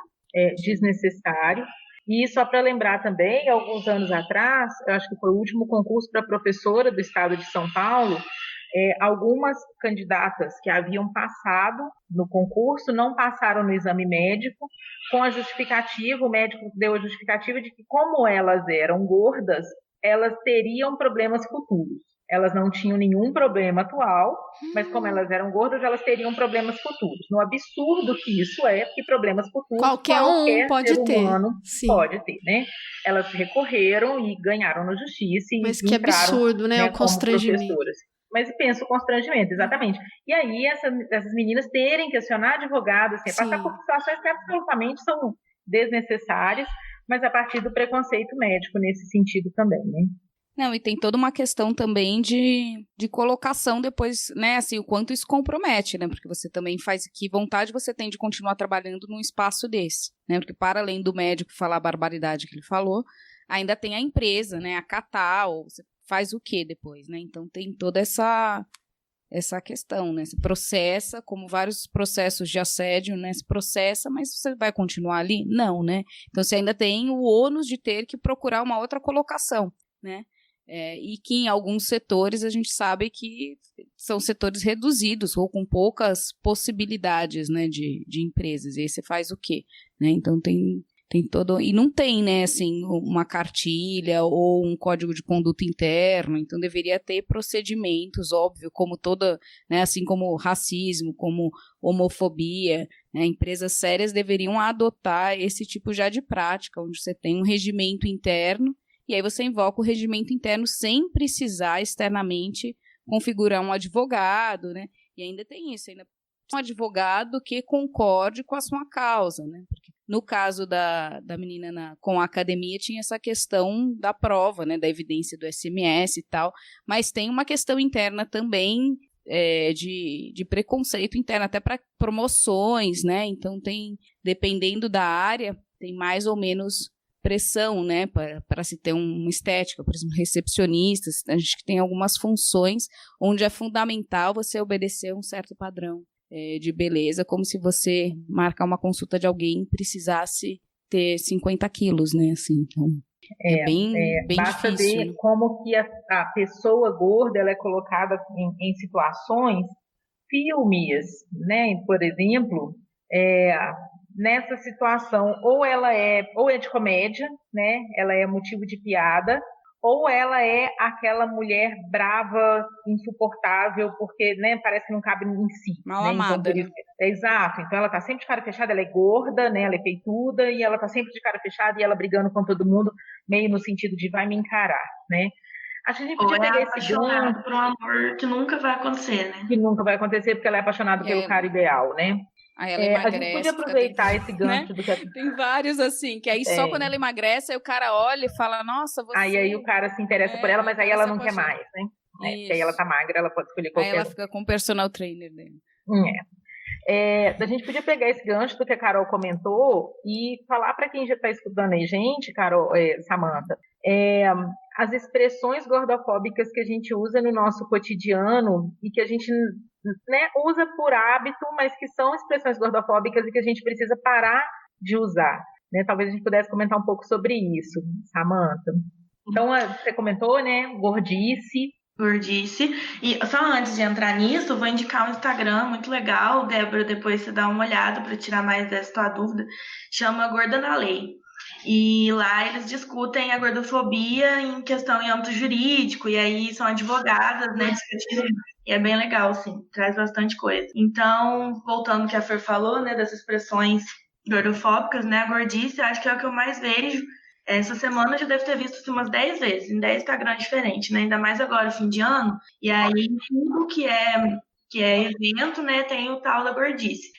desnecessário. E só para lembrar também, alguns anos atrás, eu acho que foi o último concurso para professora do estado de São Paulo, algumas candidatas que haviam passado no concurso não passaram no exame médico, com a justificativa, o médico deu a justificativa de que, como elas eram gordas, elas teriam problemas futuros. Elas não tinham nenhum problema atual, mas como elas eram gordas, elas teriam problemas futuros. No absurdo que isso é, porque problemas futuros qualquer um pode ser ter. Humano Sim. pode ter, né? Elas recorreram e ganharam na justiça e mas que entraram, absurdo, né? O constrangimento. como professoras. Mas penso o constrangimento, exatamente. E aí essas meninas terem que acionar advogados, assim, passar por situações que absolutamente são desnecessárias, mas a partir do preconceito médico nesse sentido também, né? Não, e tem toda uma questão também de colocação depois, né, assim, o quanto isso compromete, né, porque você também faz, que vontade você tem de continuar trabalhando num espaço desse, né, porque para além do médico falar a barbaridade que ele falou, ainda tem a empresa, né, a Catal, você faz o quê depois, né, então tem toda essa questão, né, se processa, como vários processos de assédio, né, se processa, mas você vai continuar ali? Não, né, então você ainda tem o ônus de ter que procurar uma outra colocação, né, e que em alguns setores a gente sabe que são setores reduzidos ou com poucas possibilidades, né, de empresas, e aí você faz o quê? Né? Então tem todo... E não tem, né, assim, uma cartilha ou um código de conduta interno, então deveria ter procedimentos, óbvio, como toda, né, assim como racismo, como homofobia, né, empresas sérias deveriam adotar esse tipo já de prática, onde você tem um regimento interno. E aí você invoca o regimento interno sem precisar externamente configurar um advogado, né? E ainda tem isso, ainda um advogado que concorde com a sua causa, né? Porque no caso da menina com a academia tinha essa questão da prova, né? Da evidência do SMS e tal, mas tem uma questão interna também de preconceito interno, até para promoções, né? Então tem, dependendo da área, tem mais ou menos pressão, né, para se ter uma estética, por exemplo, recepcionistas, a gente tem algumas funções onde é fundamental você obedecer um certo padrão de beleza, como se você marcar uma consulta de alguém precisasse ter 50 quilos, né, assim, então bem basta difícil. Ver né? como que a pessoa gorda ela é colocada em situações, filmes, né, por exemplo, nessa situação, ou é de comédia, né? Ela é motivo de piada, ou ela é aquela mulher brava, insuportável, porque, né, parece que não cabe em si. Mal né? amada, então, exato. Então ela tá sempre de cara fechada, ela é gorda, né? Ela é peituda, e ela tá sempre de cara fechada e ela brigando com todo mundo, meio no sentido de vai me encarar, né? Acho que a gente podia pegar esse apaixonada por um amor que nunca vai acontecer, né? Que nunca vai acontecer porque ela é apaixonada pelo cara ideal, né? Aí ela emagrece. A gente podia aproveitar esse gancho, né? Do que... Tem vários assim, que aí só quando ela emagrece, aí o cara olha e fala, nossa, você... Aí o cara se interessa por ela, mas aí ela não quer mais, né? Porque aí ela tá magra, ela pode escolher qualquer... Aí ela fica com o personal trainer dele. A gente podia pegar esse gancho do que a Carol comentou e falar para quem já está escutando aí, gente, Carol, Samantha, as expressões gordofóbicas que a gente usa no nosso cotidiano e que a gente, né, usa por hábito, mas que são expressões gordofóbicas e que a gente precisa parar de usar, né? Talvez a gente pudesse comentar um pouco sobre isso, Samantha. Então, você comentou, né, gordice. E só antes de entrar nisso, eu vou indicar um Instagram muito legal, Débora, depois você dá uma olhada para tirar mais dessa tua dúvida, chama Gorda na Lei. E lá eles discutem a gordofobia em questão em âmbito jurídico, e aí são advogadas, né, discutindo, e é bem legal, assim, traz bastante coisa. Então, voltando ao que a Fer falou, né, dessas expressões gordofóbicas, né, a gordice, eu acho que é o que eu mais vejo. Essa semana eu já devo ter visto assim, umas 10 vezes, em 10 Instagrams diferentes, né? Ainda mais agora, fim de ano. E aí, tudo que é evento, né, tem o tal da gordice.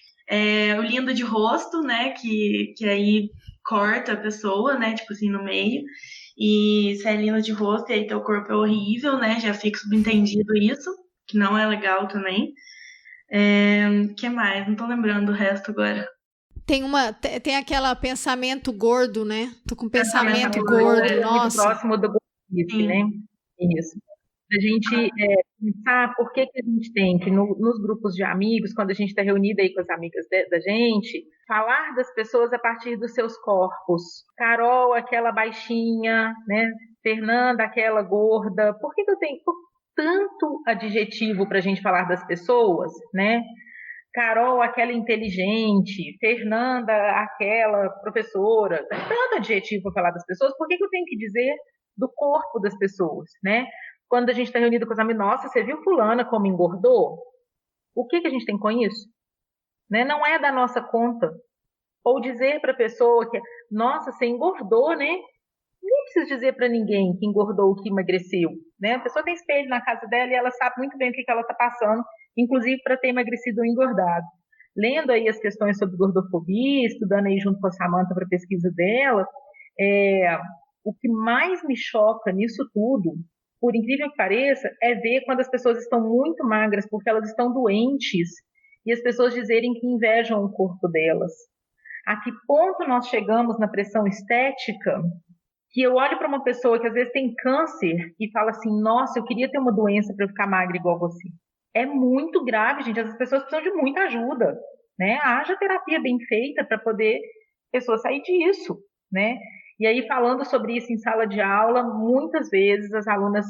O lindo de rosto, né, que aí corta a pessoa, né, tipo assim, no meio. E se é lindo de rosto e aí teu corpo é horrível, né, já fica subentendido isso, que não é legal também. Que mais? Não tô lembrando do resto agora. Tem aquela pensamento gordo, né? Tô com pensamento gordo, nossa. Muito próximo do gordice, né? Isso. A gente pensar por que a gente tem que, nos grupos de amigos, quando a gente está reunida aí com as amigas da gente, falar das pessoas a partir dos seus corpos. Carol, aquela baixinha, né? Fernanda, aquela gorda. Por que eu tenho tanto adjetivo para a gente falar das pessoas, né? Carol, aquela inteligente, Fernanda, aquela professora, tanto adjetivo para falar das pessoas, por que eu tenho que dizer do corpo das pessoas, né? Quando a gente está reunido com os amigos, nossa, você viu fulana como engordou? O que a gente tem com isso? Né? Não é da nossa conta. Ou dizer para a pessoa que, nossa, você engordou, né? Nem precisa dizer para ninguém que engordou ou que emagreceu, né? A pessoa tem espelho na casa dela e ela sabe muito bem o que ela está passando, inclusive para ter emagrecido ou engordado. Lendo aí as questões sobre gordofobia, estudando aí junto com a Samantha para a pesquisa dela, o que mais me choca nisso tudo, por incrível que pareça, é ver quando as pessoas estão muito magras porque elas estão doentes e as pessoas dizerem que invejam o corpo delas. A que ponto nós chegamos na pressão estética que eu olho para uma pessoa que às vezes tem câncer e fala assim, nossa, eu queria ter uma doença para eu ficar magra igual você. É muito grave, gente. As pessoas precisam de muita ajuda, né? Haja terapia bem feita para poder a pessoa sair disso, né? E aí, falando sobre isso em sala de aula, muitas vezes as alunas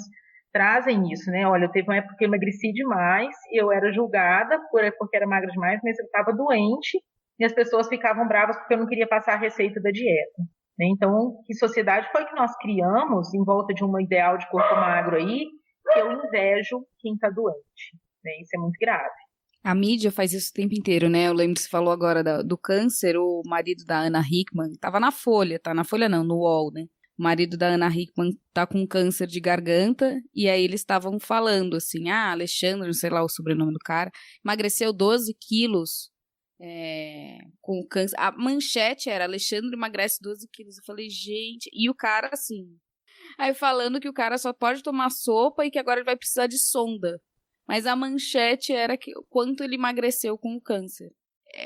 trazem isso, né? Olha, teve uma época que eu emagreci demais, eu era julgada porque era magra demais, mas eu estava doente e as pessoas ficavam bravas porque eu não queria passar a receita da dieta. Então, que sociedade foi que nós criamos em volta de um ideal de corpo magro aí, que eu invejo quem está doente, né? Isso é muito grave. A mídia faz isso o tempo inteiro, né? Eu lembro que você falou agora do câncer, o marido da Ana Hickman, estava na Folha, tá na Folha não, no UOL, né? O marido da Ana Hickman tá com câncer de garganta, e aí eles estavam falando assim, Alexandre, não sei lá o sobrenome do cara, emagreceu 12 quilos com câncer. A manchete era Alexandre emagrece 12 quilos. Eu falei, gente, e o cara assim, aí falando que o cara só pode tomar sopa e que agora ele vai precisar de sonda. Mas a manchete era quanto ele emagreceu com o câncer.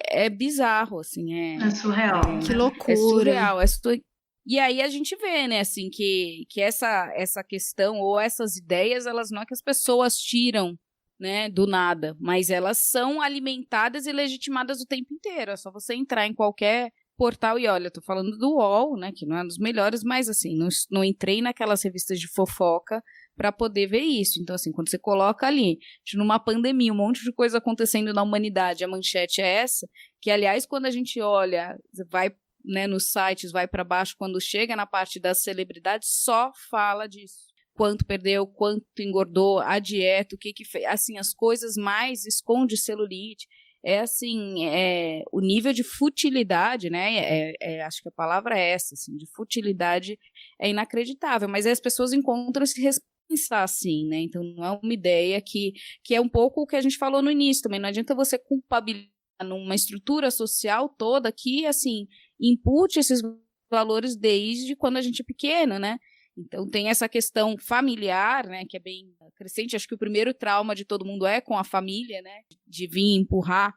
É bizarro, assim, é surreal. Que loucura. É surreal. E aí a gente vê, né, assim, que essa questão ou essas ideias, elas não é que as pessoas tiram, né, do nada, mas elas são alimentadas e legitimadas o tempo inteiro. É só você entrar em qualquer portal e olha, eu tô falando do UOL, né, que não é um dos melhores, mas assim, não entrei naquelas revistas de fofoca para poder ver isso. Então, assim, quando você coloca ali, numa pandemia, um monte de coisa acontecendo na humanidade, a manchete é essa, que, aliás, quando a gente olha, vai, né, nos sites, vai para baixo, quando chega na parte das celebridades, só fala disso. Quanto perdeu, quanto engordou, a dieta, o que fez, assim, as coisas mais, esconde celulite, o nível de futilidade, né, acho que a palavra é essa, assim, de futilidade é inacreditável, mas aí as pessoas encontram esse pensar assim, né, então não é uma ideia que é um pouco o que a gente falou no início também, não adianta você culpabilizar numa estrutura social toda que, assim, impute esses valores desde quando a gente é pequeno, né? Então tem essa questão familiar, né, que é bem crescente. Acho que o primeiro trauma de todo mundo é com a família, né, de vir empurrar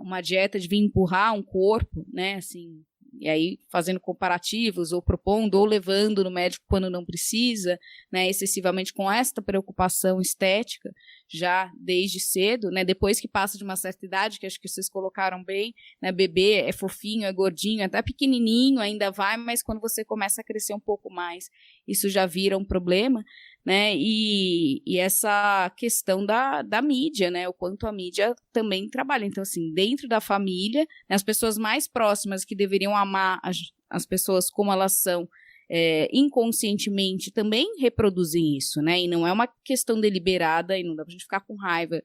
uma dieta, de vir empurrar um corpo, né, assim, e aí fazendo comparativos, ou propondo, ou levando no médico quando não precisa, né, excessivamente com esta preocupação estética, já desde cedo, né, depois que passa de uma certa idade, que acho que vocês colocaram bem, né, bebê é fofinho, é gordinho, até pequenininho ainda vai, mas quando você começa a crescer um pouco mais, isso já vira um problema, né, e essa questão da mídia, né, o quanto a mídia também trabalha. Então, assim, dentro da família, né, as pessoas mais próximas que deveriam amar as pessoas como elas são, inconscientemente também reproduzem isso, né, e não é uma questão deliberada, e não dá pra gente ficar com raiva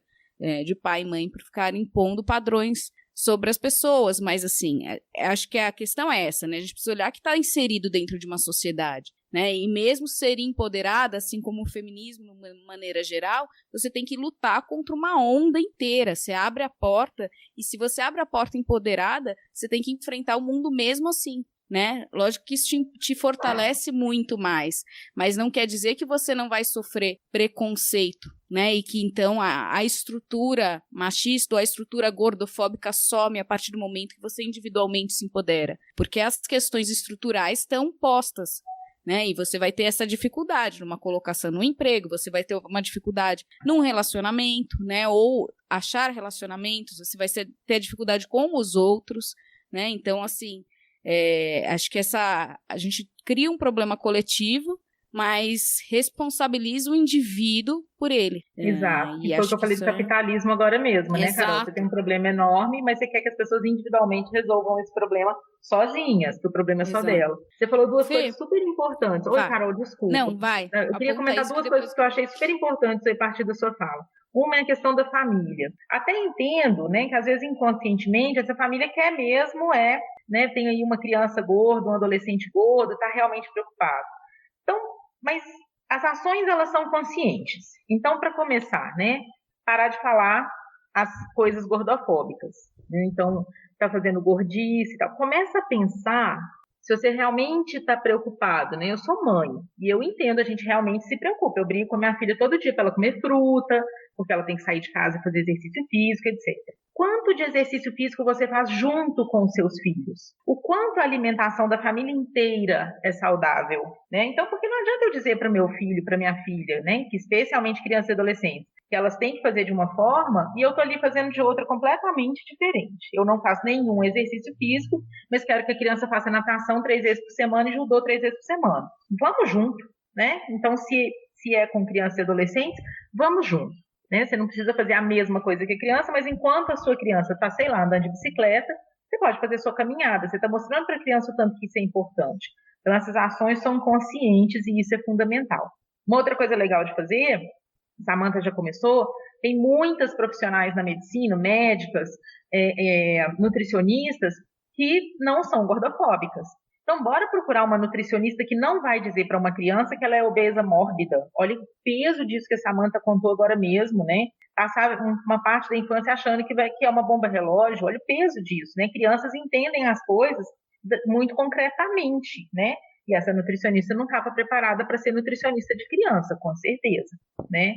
de pai e mãe por ficar impondo padrões sobre as pessoas, mas assim, acho que a questão é essa, né, a gente precisa olhar que está inserido dentro de uma sociedade, né, e mesmo ser empoderada, assim como o feminismo, de uma maneira geral, você tem que lutar contra uma onda inteira, você abre a porta, e se você abre a porta empoderada, você tem que enfrentar o mundo mesmo assim, né, lógico que isso te fortalece muito mais, mas não quer dizer que você não vai sofrer preconceito, né, e que então a estrutura machista ou a estrutura gordofóbica some a partir do momento que você individualmente se empodera, porque as questões estruturais estão postas, né, e você vai ter essa dificuldade numa colocação no emprego, você vai ter uma dificuldade num relacionamento, né, ou achar relacionamentos, você vai ter dificuldade com os outros, né, então assim, acho que a gente cria um problema coletivo, mas responsabiliza o indivíduo por ele. Exato. E foi o que eu falei do capitalismo agora mesmo, né, Carol? Você tem um problema enorme, mas você quer que as pessoas individualmente resolvam esse problema sozinhas, que o problema é só dela. Você falou duas coisas super importantes. Oi, Carol, desculpa. Não, vai. Eu queria comentar duas coisas que eu achei super importantes a partir da sua fala. Uma é a questão da família. Até entendo, né, que às vezes inconscientemente essa família quer mesmo né, tem aí uma criança gorda, um adolescente gordo, está realmente preocupado. Então, mas as ações, elas são conscientes. Então, para começar, né, parar de falar as coisas gordofóbicas, né? Então, está fazendo gordice e tal. Começa a pensar se você realmente está preocupado, né? Eu sou mãe e eu entendo, a gente realmente se preocupa. Eu brinco com a minha filha todo dia para ela comer fruta, porque ela tem que sair de casa e fazer exercício físico, etc. Quanto de exercício físico você faz junto com os seus filhos? O quanto a alimentação da família inteira é saudável, né? Então, porque não adianta eu dizer para meu filho, para minha filha, né, que especialmente crianças e adolescentes, que elas têm que fazer de uma forma e eu estou ali fazendo de outra completamente diferente. Eu não faço nenhum exercício físico, mas quero que a criança faça natação 3 vezes por semana e judô 3 vezes por semana. Vamos junto, né? Então, se é com crianças e adolescentes, vamos junto. Né? Você não precisa fazer a mesma coisa que a criança, mas enquanto a sua criança está, sei lá, andando de bicicleta, você pode fazer sua caminhada. Você está mostrando para a criança o tanto que isso é importante. Então, essas ações são conscientes e isso é fundamental. Uma outra coisa legal de fazer, a Samantha já começou, tem muitas profissionais na medicina, médicas, nutricionistas, que não são gordofóbicas. Então, bora procurar uma nutricionista que não vai dizer para uma criança que ela é obesa mórbida. Olha o peso disso que a Samantha contou agora mesmo, né? Passar uma parte da infância achando que é uma bomba relógio. Olha o peso disso, né? Crianças entendem as coisas muito concretamente, né? E essa nutricionista não estava preparada para ser nutricionista de criança, com certeza, né?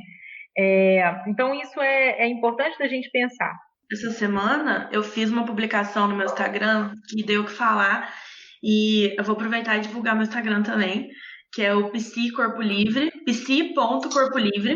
Então, isso é importante da gente pensar. Essa semana, eu fiz uma publicação no meu Instagram que deu o que falar. E eu vou aproveitar e divulgar meu Instagram também, que é o psi.corpo livre, psi.corpo livre.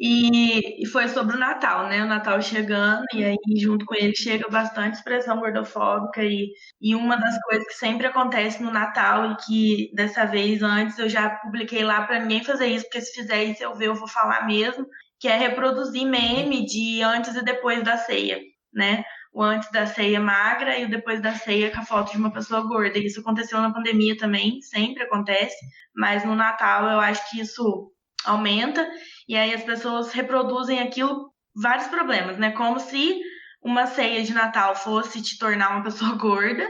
E foi sobre o Natal, né? O Natal chegando, e aí junto com ele chega bastante expressão gordofóbica. E uma das coisas que sempre acontece no Natal, e que dessa vez antes eu já publiquei lá para ninguém fazer isso, porque se fizer isso eu vou falar mesmo, que é reproduzir meme de antes e depois da ceia, né? O antes da ceia magra e o depois da ceia com a foto de uma pessoa gorda. Isso aconteceu na pandemia também, sempre acontece, mas no Natal eu acho que isso aumenta, e aí as pessoas reproduzem aquilo, vários problemas, né? Como se uma ceia de Natal fosse te tornar uma pessoa gorda,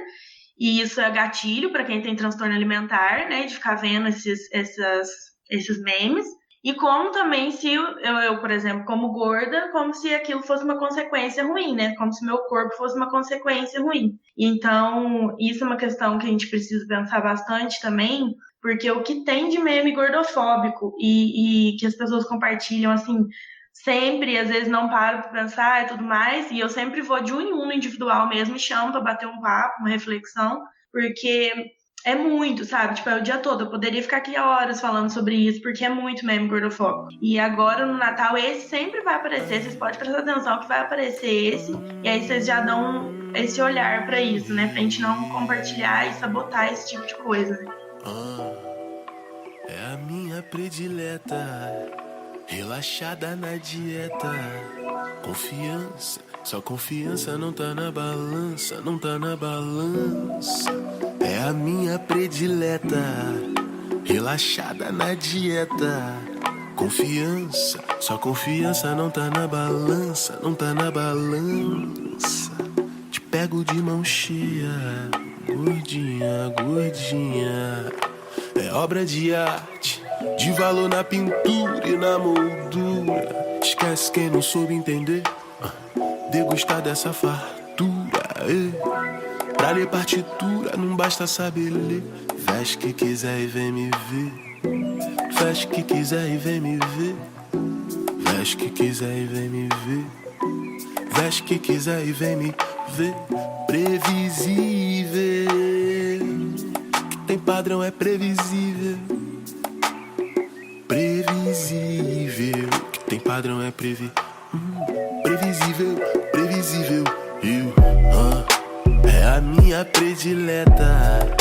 e isso é gatilho para quem tem transtorno alimentar, né? De ficar vendo esses memes. E como também se eu, por exemplo, como gorda, como se aquilo fosse uma consequência ruim, né? Como se meu corpo fosse uma consequência ruim. Então, isso é uma questão que a gente precisa pensar bastante também, porque o que tem de meme gordofóbico e que as pessoas compartilham, assim, sempre, às vezes não paro para pensar e tudo mais, e eu sempre vou de um em um no individual mesmo e chamo para bater um papo, uma reflexão, porque é muito, sabe? Tipo, é o dia todo. Eu poderia ficar aqui horas falando sobre isso, porque é muito meme gordofóbico. E agora, no Natal, esse sempre vai aparecer. Vocês podem prestar atenção que vai aparecer esse. E aí vocês já dão esse olhar pra isso, né? Pra gente não compartilhar e sabotar esse tipo de coisa, né? É a minha predileta, relaxada na dieta. Confiança, só confiança, não tá na balança, não tá na balança. É a minha predileta, relaxada na dieta. Confiança, só confiança, não tá na balança, não tá na balança. Te pego de mão cheia, gordinha, gordinha. É obra de arte, de valor na pintura e na moldura. Esquece quem não soube entender, degustar dessa fartura. Pra ler partitura não basta saber ler. Veste que quiser e vem me ver. Veste que quiser e vem me ver. Veste que quiser e vem me ver. Veste que quiser e vem me ver. Previsível, que tem padrão é previsível. Previsível, que tem padrão é previsível. Previsível. É a minha predileta,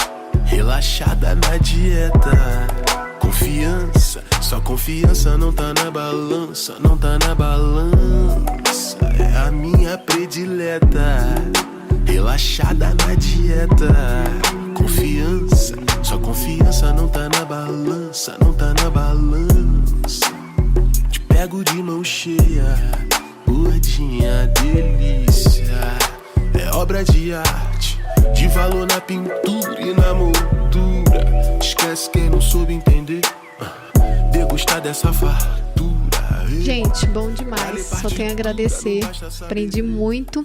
relaxada na dieta. Confiança, só confiança, não tá na balança, não tá na balança. É a minha predileta, relaxada na dieta. Confiança, só confiança, não tá na balança, não tá na balança. Te pego de mão cheia, gordinha, delícia. É obra de arte, de valor na pintura e na moldura. Esquece quem não soube entender, degustar dessa fartura. Gente, bom demais. Só tenho a agradecer. Aprendi muito.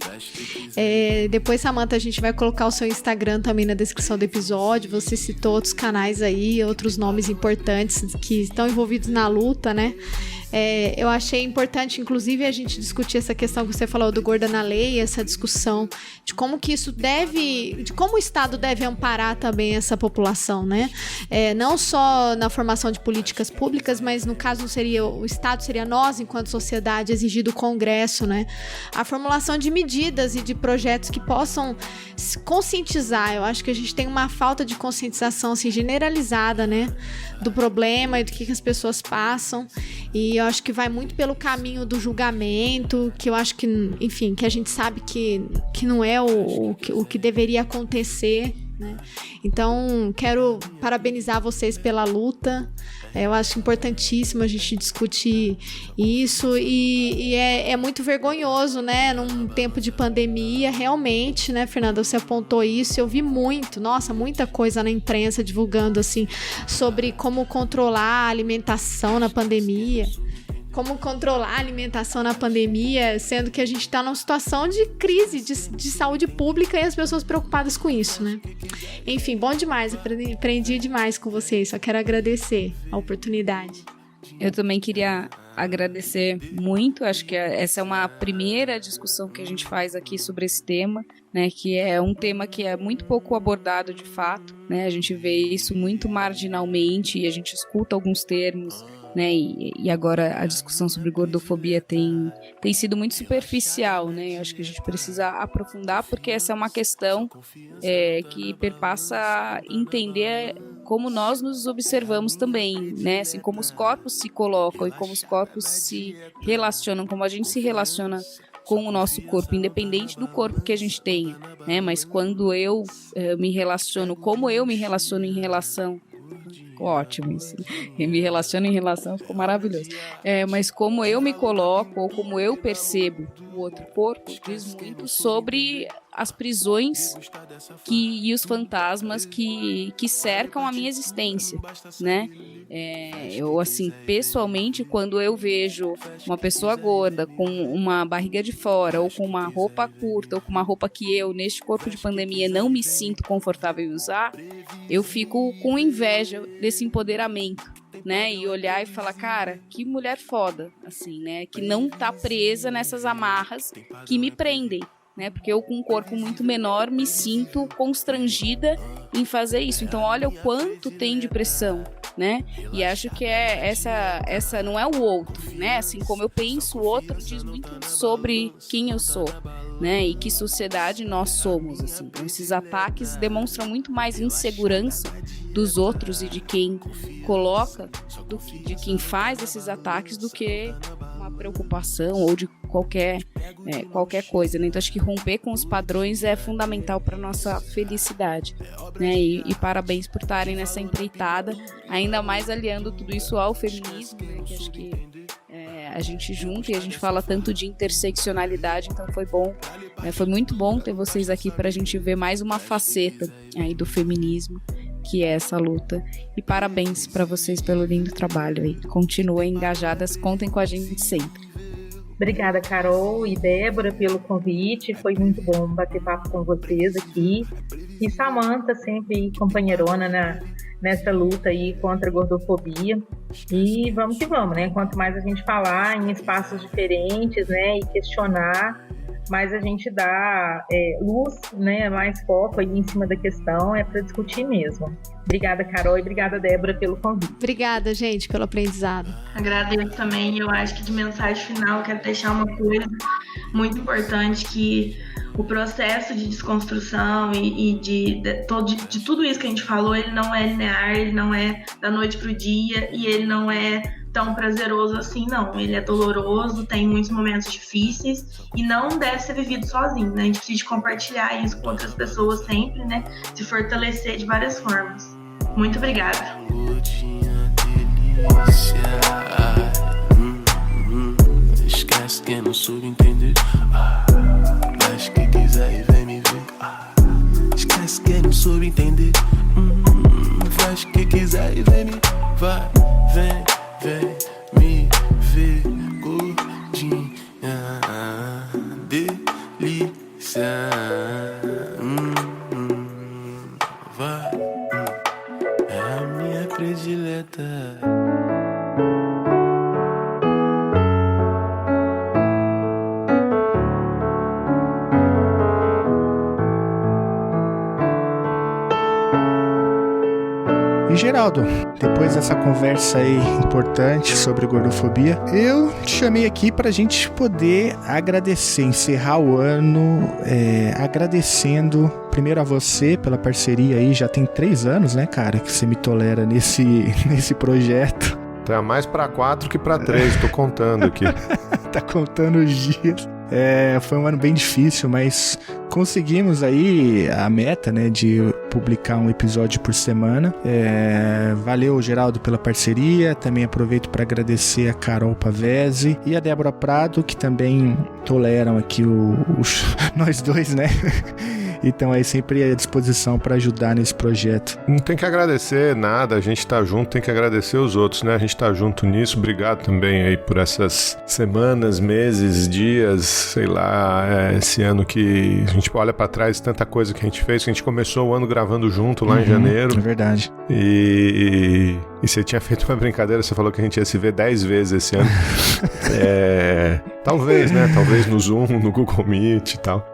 Depois, Samantha, a gente vai colocar o seu Instagram também na descrição do episódio. Você citou outros canais aí, outros nomes importantes que estão envolvidos na luta, né? Eu achei importante, inclusive, a gente discutir essa questão que você falou do Gorda na Lei, essa discussão de como que isso deve, de como o Estado deve amparar também essa população, né? Não só na formação de políticas públicas, mas no caso não seria o Estado, seria nós, enquanto sociedade, exigir do Congresso, né? A formulação de medidas e de projetos que possam conscientizar. Eu acho que a gente tem uma falta de conscientização assim, generalizada, né? Do problema e do que as pessoas passam. E eu acho que vai muito pelo caminho do julgamento, que eu acho que, enfim, que a gente sabe que não é o que deveria acontecer, né? Então, quero parabenizar vocês pela luta. Eu acho importantíssimo a gente discutir isso e é muito vergonhoso, né? Num tempo de pandemia, realmente, né, Fernanda? Você apontou isso, eu vi muito, nossa, muita coisa na imprensa divulgando, assim, sobre como controlar a alimentação na pandemia. Como controlar a alimentação na pandemia, sendo que a gente está numa situação de crise de saúde pública e as pessoas preocupadas com isso, né? Enfim, bom demais, aprendi demais com vocês, só quero agradecer a oportunidade. Eu também queria agradecer muito, acho que essa é uma primeira discussão que a gente faz aqui sobre esse tema, né, que é um tema que é muito pouco abordado de fato, né, a gente vê isso muito marginalmente e a gente escuta alguns termos, né, e agora a discussão sobre gordofobia tem sido muito superficial, né, eu acho que a gente precisa aprofundar porque essa é uma questão que perpassa entender como nós nos observamos também, né, assim, como os corpos se colocam e como os corpos se relacionam, como a gente se relaciona com o nosso corpo, independente do corpo que a gente tenha, né, mas quando eu me relaciono, como eu me relaciono em relação. Ótimo isso. Me relaciono em relação, ficou maravilhoso. Mas como eu me coloco ou como eu percebo o outro corpo diz muito sobre as prisões e os fantasmas que cercam a minha existência, né? Eu, assim, pessoalmente, quando eu vejo uma pessoa gorda com uma barriga de fora, ou com uma roupa curta, ou com uma roupa que eu, neste corpo de pandemia, não me sinto confortável em usar, eu fico com inveja desse empoderamento, né? E olhar e falar, cara, que mulher foda, assim, né? Que não tá presa nessas amarras que me prendem, né? Porque eu, com um corpo muito menor, me sinto constrangida em fazer isso. Então, olha o quanto tem de pressão, né? E acho que essa não é o outro, né? Assim como eu penso, o outro diz muito sobre quem eu sou, né? E que sociedade nós somos, assim. Então, esses ataques demonstram muito mais insegurança dos outros e de quem coloca, de quem faz esses ataques, do que uma preocupação ou de qualquer coisa, né? Então acho que romper com os padrões é fundamental para nossa felicidade, né? E parabéns por estarem nessa empreitada, ainda mais aliando tudo isso ao feminismo, né? Que acho que a gente junta, e a gente fala tanto de interseccionalidade, então foi muito bom ter vocês aqui para a gente ver mais uma faceta aí do feminismo, que é essa luta. E parabéns para vocês pelo lindo trabalho aí. Continuem engajadas, contem com a gente sempre. Obrigada, Carol e Débora, pelo convite. Foi muito bom bater papo com vocês aqui. E Samantha, sempre companheirona nessa luta aí contra a gordofobia. E vamos que vamos, né? Quanto mais a gente falar em espaços diferentes, né, e questionar, mais a gente dá luz, né, mais foco aí em cima da questão, para discutir mesmo. Obrigada, Carol, e obrigada, Débora, pelo convite. Obrigada, gente, pelo aprendizado. Agradeço também. Eu acho que de mensagem final quero deixar uma coisa muito importante, que o processo de desconstrução e de tudo isso que a gente falou, ele não é linear, ele não é da noite pro dia, e ele não é tão prazeroso assim, não. Ele é doloroso, tem muitos momentos difíceis e não deve ser vivido sozinho, né? A gente precisa compartilhar isso com outras pessoas sempre, né? Se fortalecer de várias formas. Muito obrigada. Esquece quem não soube entender. Faz que quiser e vem me ver. Esquece quem não soube entender. Faz que quiser e vem me vem me ver, gordinha, delícia. Vai, é a minha predileta. E Geraldo, depois dessa conversa aí importante sobre gordofobia, eu te chamei aqui pra gente poder agradecer, encerrar o ano agradecendo primeiro a você pela parceria aí, já tem 3 anos, né, cara, que você me tolera nesse projeto. Tá mais pra 4 que pra 3, tô contando aqui. Tá contando os dias. Foi um ano bem difícil, mas conseguimos aí a meta, né, de publicar um episódio por semana. Valeu, Geraldo, pela parceria. Também aproveito para agradecer a Carol Pavese e a Débora Prado, que também toleram aqui nós dois, né? Então aí sempre à disposição para ajudar nesse projeto. Não tem que agradecer nada, a gente tá junto, tem que agradecer os outros, né? A gente tá junto nisso. Obrigado também aí por essas semanas, meses, dias, sei lá, esse ano que a gente olha pra trás, tanta coisa que a gente fez, que a gente começou o ano gravando junto lá em janeiro. É verdade. E você tinha feito uma brincadeira, você falou que a gente ia se ver 10 vezes esse ano. Talvez, né? Talvez no Zoom, no Google Meet e tal.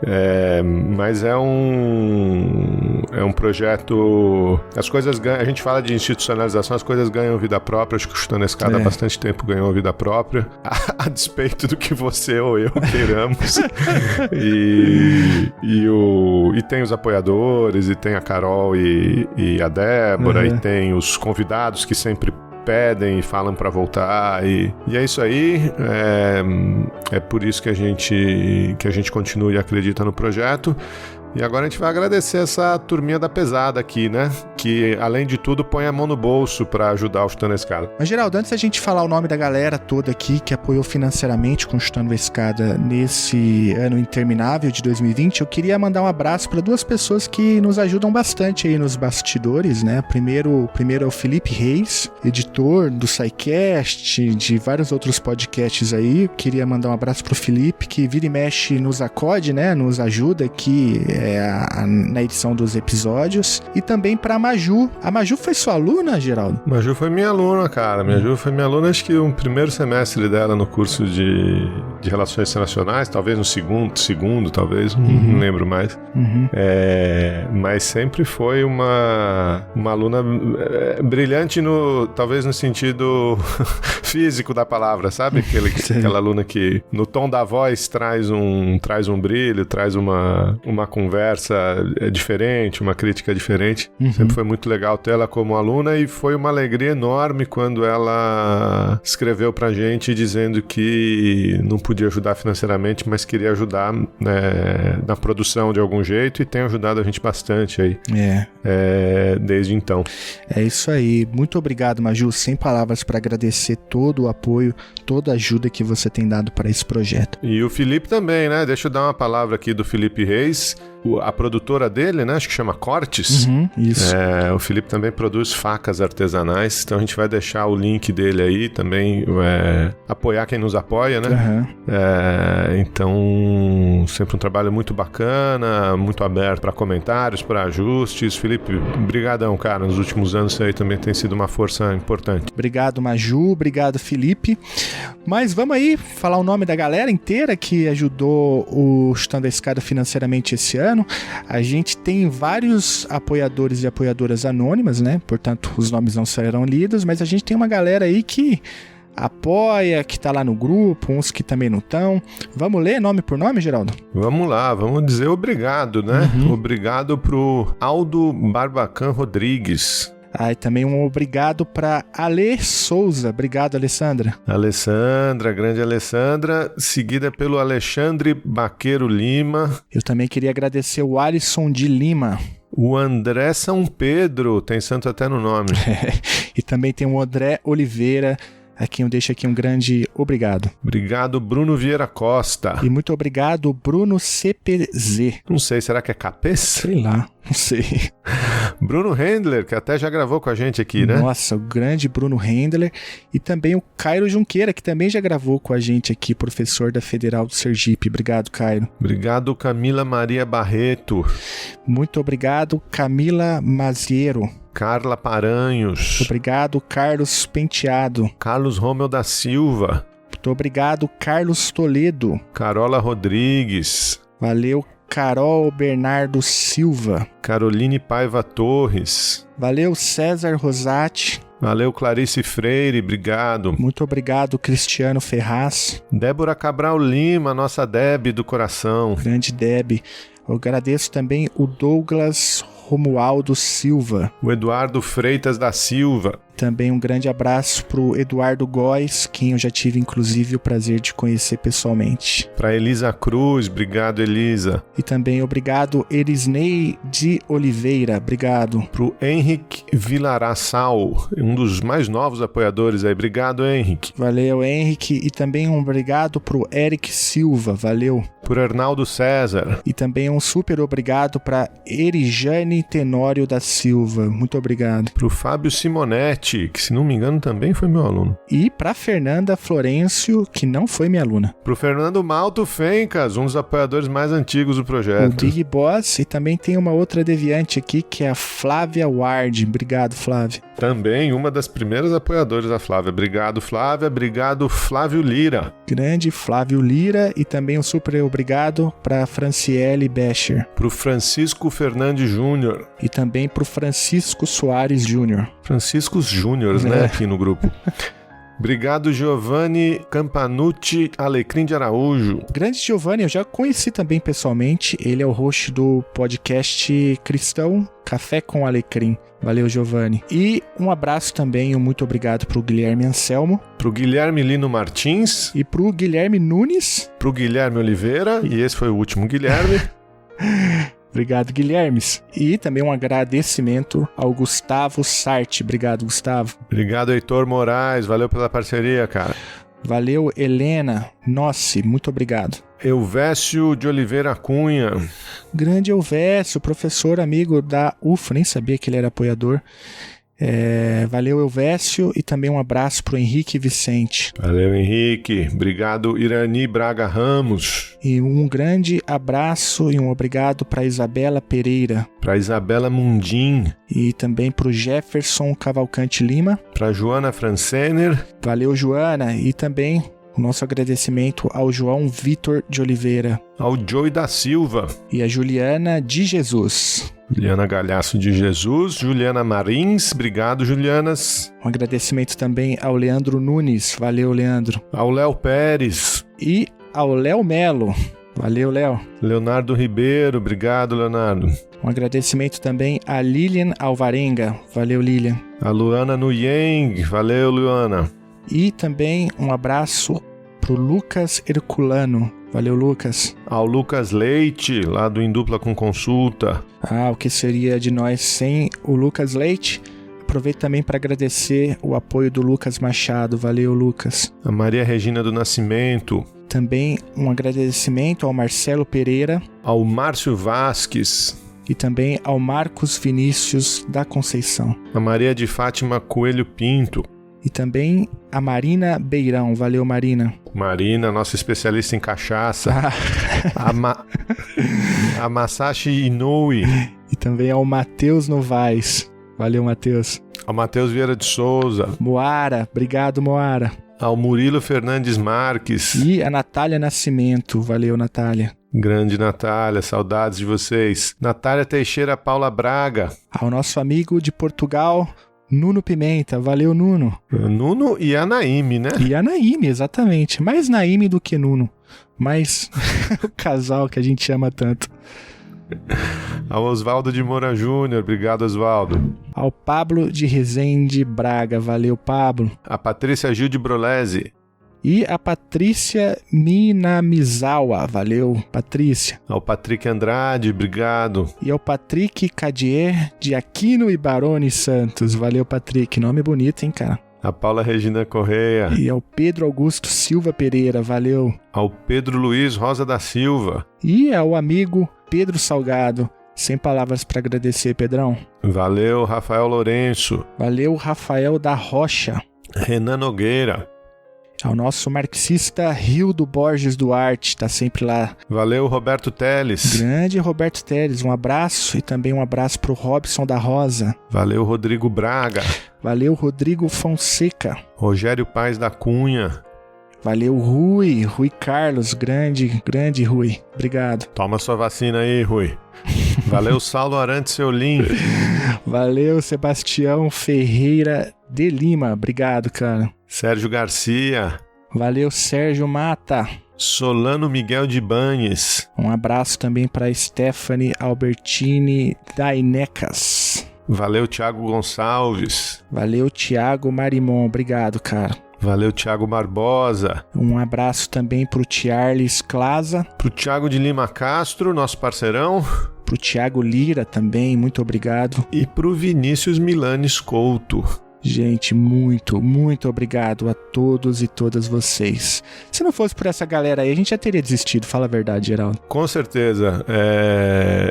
Mas é um projeto. As coisas ganham. A gente fala de institucionalização, as coisas ganham vida própria. Acho que o Chutando a Escada há bastante tempo ganhou vida própria, a despeito do que você ou eu queiramos. E tem os apoiadores, e tem a Carol e a Débora, e tem os convidados que sempre pedem e falam pra voltar, e é isso aí. É por isso que a gente continua e acredita no projeto. E agora a gente vai agradecer essa turminha da pesada aqui, né? que, além de tudo, põe a mão no bolso para ajudar o Chutando a Escada. Mas, Geraldo, antes da gente falar o nome da galera toda aqui que apoiou financeiramente com o Chutando a Escada nesse ano interminável de 2020, eu queria mandar um abraço para duas pessoas que nos ajudam bastante aí nos bastidores, né? Primeiro é o Felipe Reis, editor do SciCast, de vários outros podcasts aí. Eu queria mandar um abraço pro Felipe, que vira e mexe nos acode, né? Nos ajuda aqui na edição dos episódios. E também pra Maju. A Maju foi sua aluna, Geraldo? Maju foi minha aluna, cara. Maju foi minha aluna, acho que o primeiro semestre dela no curso de Relações Internacionais, talvez no segundo, talvez, não lembro mais. Mas sempre foi uma aluna brilhante, talvez no sentido físico da palavra, sabe? Aquela aluna que no tom da voz traz um brilho, traz uma conversa diferente, uma crítica diferente. Sempre foi muito legal ter ela como aluna e foi uma alegria enorme quando ela escreveu pra gente dizendo que não podia ajudar financeiramente, mas queria ajudar, né, na produção de algum jeito, e tem ajudado a gente bastante aí. Desde então. É isso aí. Muito obrigado, Maju. Sem palavras para agradecer todo o apoio, toda a ajuda que você tem dado para esse projeto. E o Felipe também, né? Deixa eu dar uma palavra aqui do Felipe Reis. A produtora dele, né? Acho que chama Cortes. Isso. O Felipe também produz facas artesanais, então a gente vai deixar o link dele aí também, apoiar quem nos apoia, né? Então, sempre um trabalho muito bacana, muito aberto para comentários, para ajustes. Felipe, brigadão, cara. Nos últimos anos isso aí também tem sido uma força importante. Obrigado, Maju. Obrigado, Felipe. Mas vamos aí falar o nome da galera inteira que ajudou o Chutando a Escada financeiramente esse ano. A gente tem vários apoiadores e apoiadoras anônimas, né? Portanto, os nomes não serão lidos, mas a gente tem uma galera aí que apoia, que tá lá no grupo, uns que também não estão. Vamos ler nome por nome, Geraldo? Vamos lá, vamos dizer obrigado, né? Obrigado pro Aldo Barbacan Rodrigues. E também um obrigado para Ale Souza. Obrigado, Alessandra. Alessandra, grande Alessandra, seguida pelo Alexandre Baqueiro Lima. Eu também queria agradecer o Alisson de Lima. O André São Pedro, tem santo até no nome. E também tem o André Oliveira, a quem eu deixo aqui um grande obrigado. Obrigado, Bruno Vieira Costa. E muito obrigado, Bruno CPZ. Não sei, será que é Capês? Sei lá, não sei. Bruno Rendler, que até já gravou com a gente aqui, né? Nossa, o grande Bruno Rendler. E também o Cairo Junqueira, que também já gravou com a gente aqui, professor da Federal do Sergipe. Obrigado, Cairo. Obrigado, Camila Maria Barreto. Muito obrigado, Camila Maziero. Carla Paranhos. Obrigado, Carlos Penteado. Carlos Romeu da Silva. Muito obrigado, Carlos Toledo. Carola Rodrigues. Valeu, Carol Bernardo Silva. Caroline Paiva Torres. Valeu, César Rosati. Valeu, Clarice Freire, obrigado. Muito obrigado, Cristiano Ferraz. Débora Cabral Lima, nossa Deb do coração. Grande Deb. Eu agradeço também o Douglas Romualdo Silva. O Eduardo Freitas da Silva. Também um grande abraço pro Eduardo Góes, quem eu já tive inclusive o prazer de conhecer pessoalmente. Para Elisa Cruz, obrigado, Elisa. E também obrigado Erisnei de Oliveira, obrigado. Pro Henrique Vilaraçal, um dos mais novos apoiadores aí, obrigado, Henrique. Valeu, Henrique. E também um obrigado pro Eric Silva, valeu. Por Arnaldo César. E também um super obrigado para Erijane Tenório da Silva, muito obrigado. Pro Fábio Simonetti, que se não me engano também foi meu aluno. E pra Fernanda Florencio, que não foi minha aluna. Pro Fernando Malto Fencas, um dos apoiadores mais antigos do projeto. O Big Boss. E também tem uma outra deviante aqui, que é a Flávia Ward. Obrigado, Flávia. Também uma das primeiras apoiadoras da Flávia. Obrigado, Flávia. Obrigado, Flávio Lira. Grande Flávio Lira. E também um super obrigado pra Franciele Becher. Pro Francisco Fernandes Júnior. E também pro Francisco Soares Júnior. Francisco Júnior, né, aqui no grupo. Obrigado, Giovanni Campanucci Alecrim de Araújo. Grande Giovanni, eu já conheci também pessoalmente. Ele é o host do podcast cristão Café com Alecrim. Valeu, Giovanni. E um abraço também, um muito obrigado pro Guilherme Anselmo. Pro Guilherme Lino Martins. E pro Guilherme Nunes. Pro Guilherme Oliveira. E esse foi o último Guilherme. Obrigado, Guilhermes. E também um agradecimento ao Gustavo Sarti. Obrigado, Gustavo. Obrigado, Heitor Moraes. Valeu pela parceria, cara. Valeu, Helena Nossi. Muito obrigado. Elvésio de Oliveira Cunha. Grande Elvésio, professor amigo da UFA. Nem sabia que ele era apoiador. Valeu, Elvésio, e também um abraço pro Henrique Vicente. Valeu, Henrique. Obrigado, Irani Braga Ramos. E um grande abraço e um obrigado para Isabela Pereira. Para Isabela Mundim. E também pro Jefferson Cavalcante Lima. Para Joana Francener. Valeu, Joana. E também o nosso agradecimento ao João Vitor de Oliveira. Ao Joey da Silva. E a Juliana de Jesus. Juliana Galhaço de Jesus, Juliana Marins, obrigado, Julianas. Um agradecimento também ao Leandro Nunes, valeu, Leandro. Ao Léo Pérez. E ao Léo Melo, valeu, Léo. Leonardo Ribeiro, obrigado, Leonardo. Um agradecimento também a Lilian Alvarenga, valeu, Lilian. A Luana Nuyeng, valeu, Luana. E também um abraço pro Lucas Herculano. Valeu, Lucas. Ao Lucas Leite, lá do Em Dupla com Consulta. O que seria de nós sem o Lucas Leite? Aproveito também para agradecer o apoio do Lucas Machado. Valeu, Lucas. A Maria Regina do Nascimento. Também um agradecimento ao Marcelo Pereira. Ao Márcio Vasques. E também ao Marcos Vinícius da Conceição. A Maria de Fátima Coelho Pinto. E também a Marina Beirão. Valeu, Marina. Marina, nossa especialista em cachaça. A Masashi Inoue. E também ao Matheus Novaes. Valeu, Matheus. Ao Matheus Vieira de Souza. Moara. Obrigado, Moara. Ao Murilo Fernandes Marques. E a Natália Nascimento. Valeu, Natália. Grande Natália, saudades de vocês. Natália Teixeira Paula Braga. Ao nosso amigo de Portugal, Nuno Pimenta, valeu, Nuno. Nuno e a Naime, né? E a Naime, exatamente. Mais Naime do que Nuno. Mais o casal que a gente ama tanto. Ao Oswaldo de Moura Júnior, obrigado, Oswaldo. Ao Pablo de Rezende Braga, valeu, Pablo. A Patrícia Gil de Brolese. E a Patrícia Minamizawa, valeu, Patrícia. Ao Patrick Andrade, obrigado. E ao Patrick Cadier de Aquino e Baroni Santos, valeu, Patrick, nome bonito, hein, cara. A Paula Regina Correia. E ao Pedro Augusto Silva Pereira, valeu. Ao Pedro Luiz Rosa da Silva. E ao amigo Pedro Salgado. Sem palavras para agradecer, Pedrão. Valeu, Rafael Lourenço. Valeu, Rafael da Rocha. Renan Nogueira. Ao nosso marxista Rildo Borges Duarte, tá sempre lá. Valeu, Roberto Teles. Grande Roberto Teles, um abraço. E também um abraço pro Robson da Rosa. Valeu, Rodrigo Braga. Valeu, Rodrigo Fonseca. Rogério Paes da Cunha. Valeu, Rui Carlos, grande Rui. Obrigado. Toma sua vacina aí, Rui. Valeu, Saulo Arantes Seolim. Valeu, Sebastião Ferreira de Lima. Obrigado, cara. Sérgio Garcia. Valeu, Sérgio Mata. Solano Miguel de Banhes. Um abraço também para Stephanie Albertini Dainecas. Valeu, Thiago Gonçalves. Valeu, Thiago Marimon. Obrigado, cara. Valeu, Thiago Barbosa. Um abraço também pro Charles Claza. Pro Thiago de Lima Castro, nosso parceirão. Pro Thiago Lira também, muito obrigado. E pro Vinícius Milanes Couto. Gente, muito obrigado a todos e todas vocês. Se não fosse por essa galera aí, a gente já teria desistido, fala a verdade, Geraldo. Com certeza.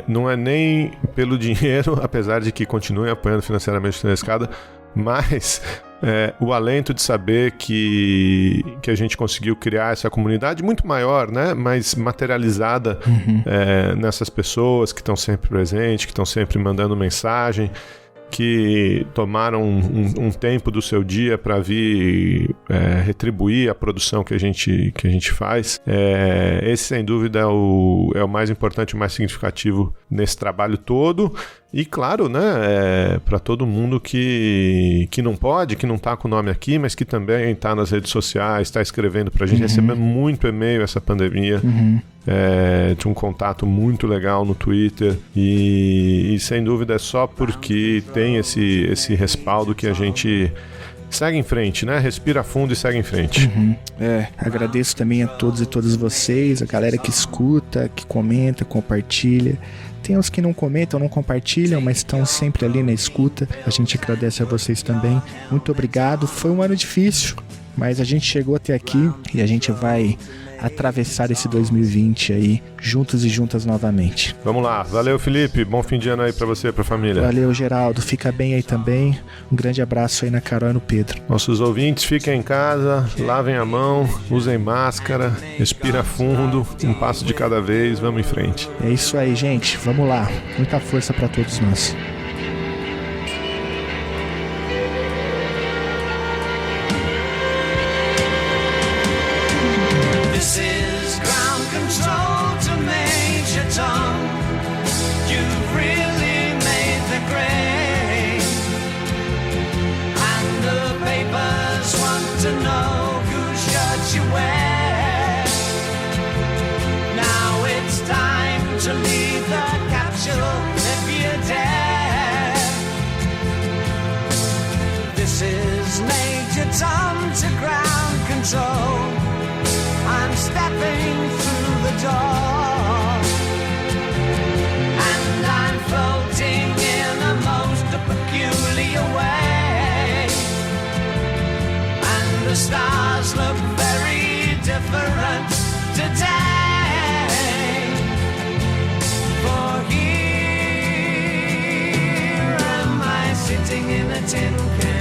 Não é nem pelo dinheiro, apesar de que continuem apoiando financeiramente na escada, mas o alento de saber que a gente conseguiu criar essa comunidade muito maior, né? Mais materializada nessas pessoas que estão sempre presentes, que estão sempre mandando mensagem, que tomaram um tempo do seu dia para vir retribuir a produção que a gente faz. Esse, sem dúvida, é o mais importante, o mais significativo nesse trabalho todo. E, claro, né, para todo mundo que não pode, que não está com o nome aqui, mas que também está nas redes sociais, está escrevendo para a gente, recebendo muito e-mail essa pandemia. Tinha um contato muito legal no Twitter e sem dúvida é só porque tem esse respaldo que a gente segue em frente, né? Respira fundo e segue em frente. Agradeço também a todos e todas vocês, a galera que escuta, que comenta, compartilha. Tem os que não comentam, não compartilham, mas estão sempre ali na escuta. A gente agradece a vocês também. Muito obrigado. Foi um ano difícil, mas a gente chegou até aqui e a gente vai atravessar esse 2020 aí, juntos e juntas novamente. Vamos lá. Valeu, Felipe. Bom fim de ano aí pra você e pra família. Valeu, Geraldo. Fica bem aí também. Um grande abraço aí na Carol e no Pedro. Nossos ouvintes, fiquem em casa, lavem a mão, usem máscara, respira fundo, um passo de cada vez, vamos em frente. É isso aí, gente. Vamos lá. Muita força pra todos nós. This is ground control to Major Tom. You've really made the grade, and the papers want to know whose shirt you wear. Now it's time to leave the capsule if you dare. This is Major Tom to ground control. I'm stepping through the door, and I'm floating in a most peculiar way, and the stars look very different today. For here am I sitting in a tin can.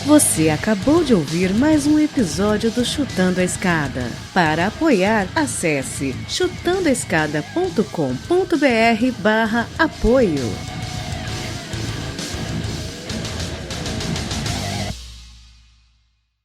Você acabou de ouvir mais um episódio do Chutando a Escada. Para apoiar, acesse chutandoaescada.com.br/apoio.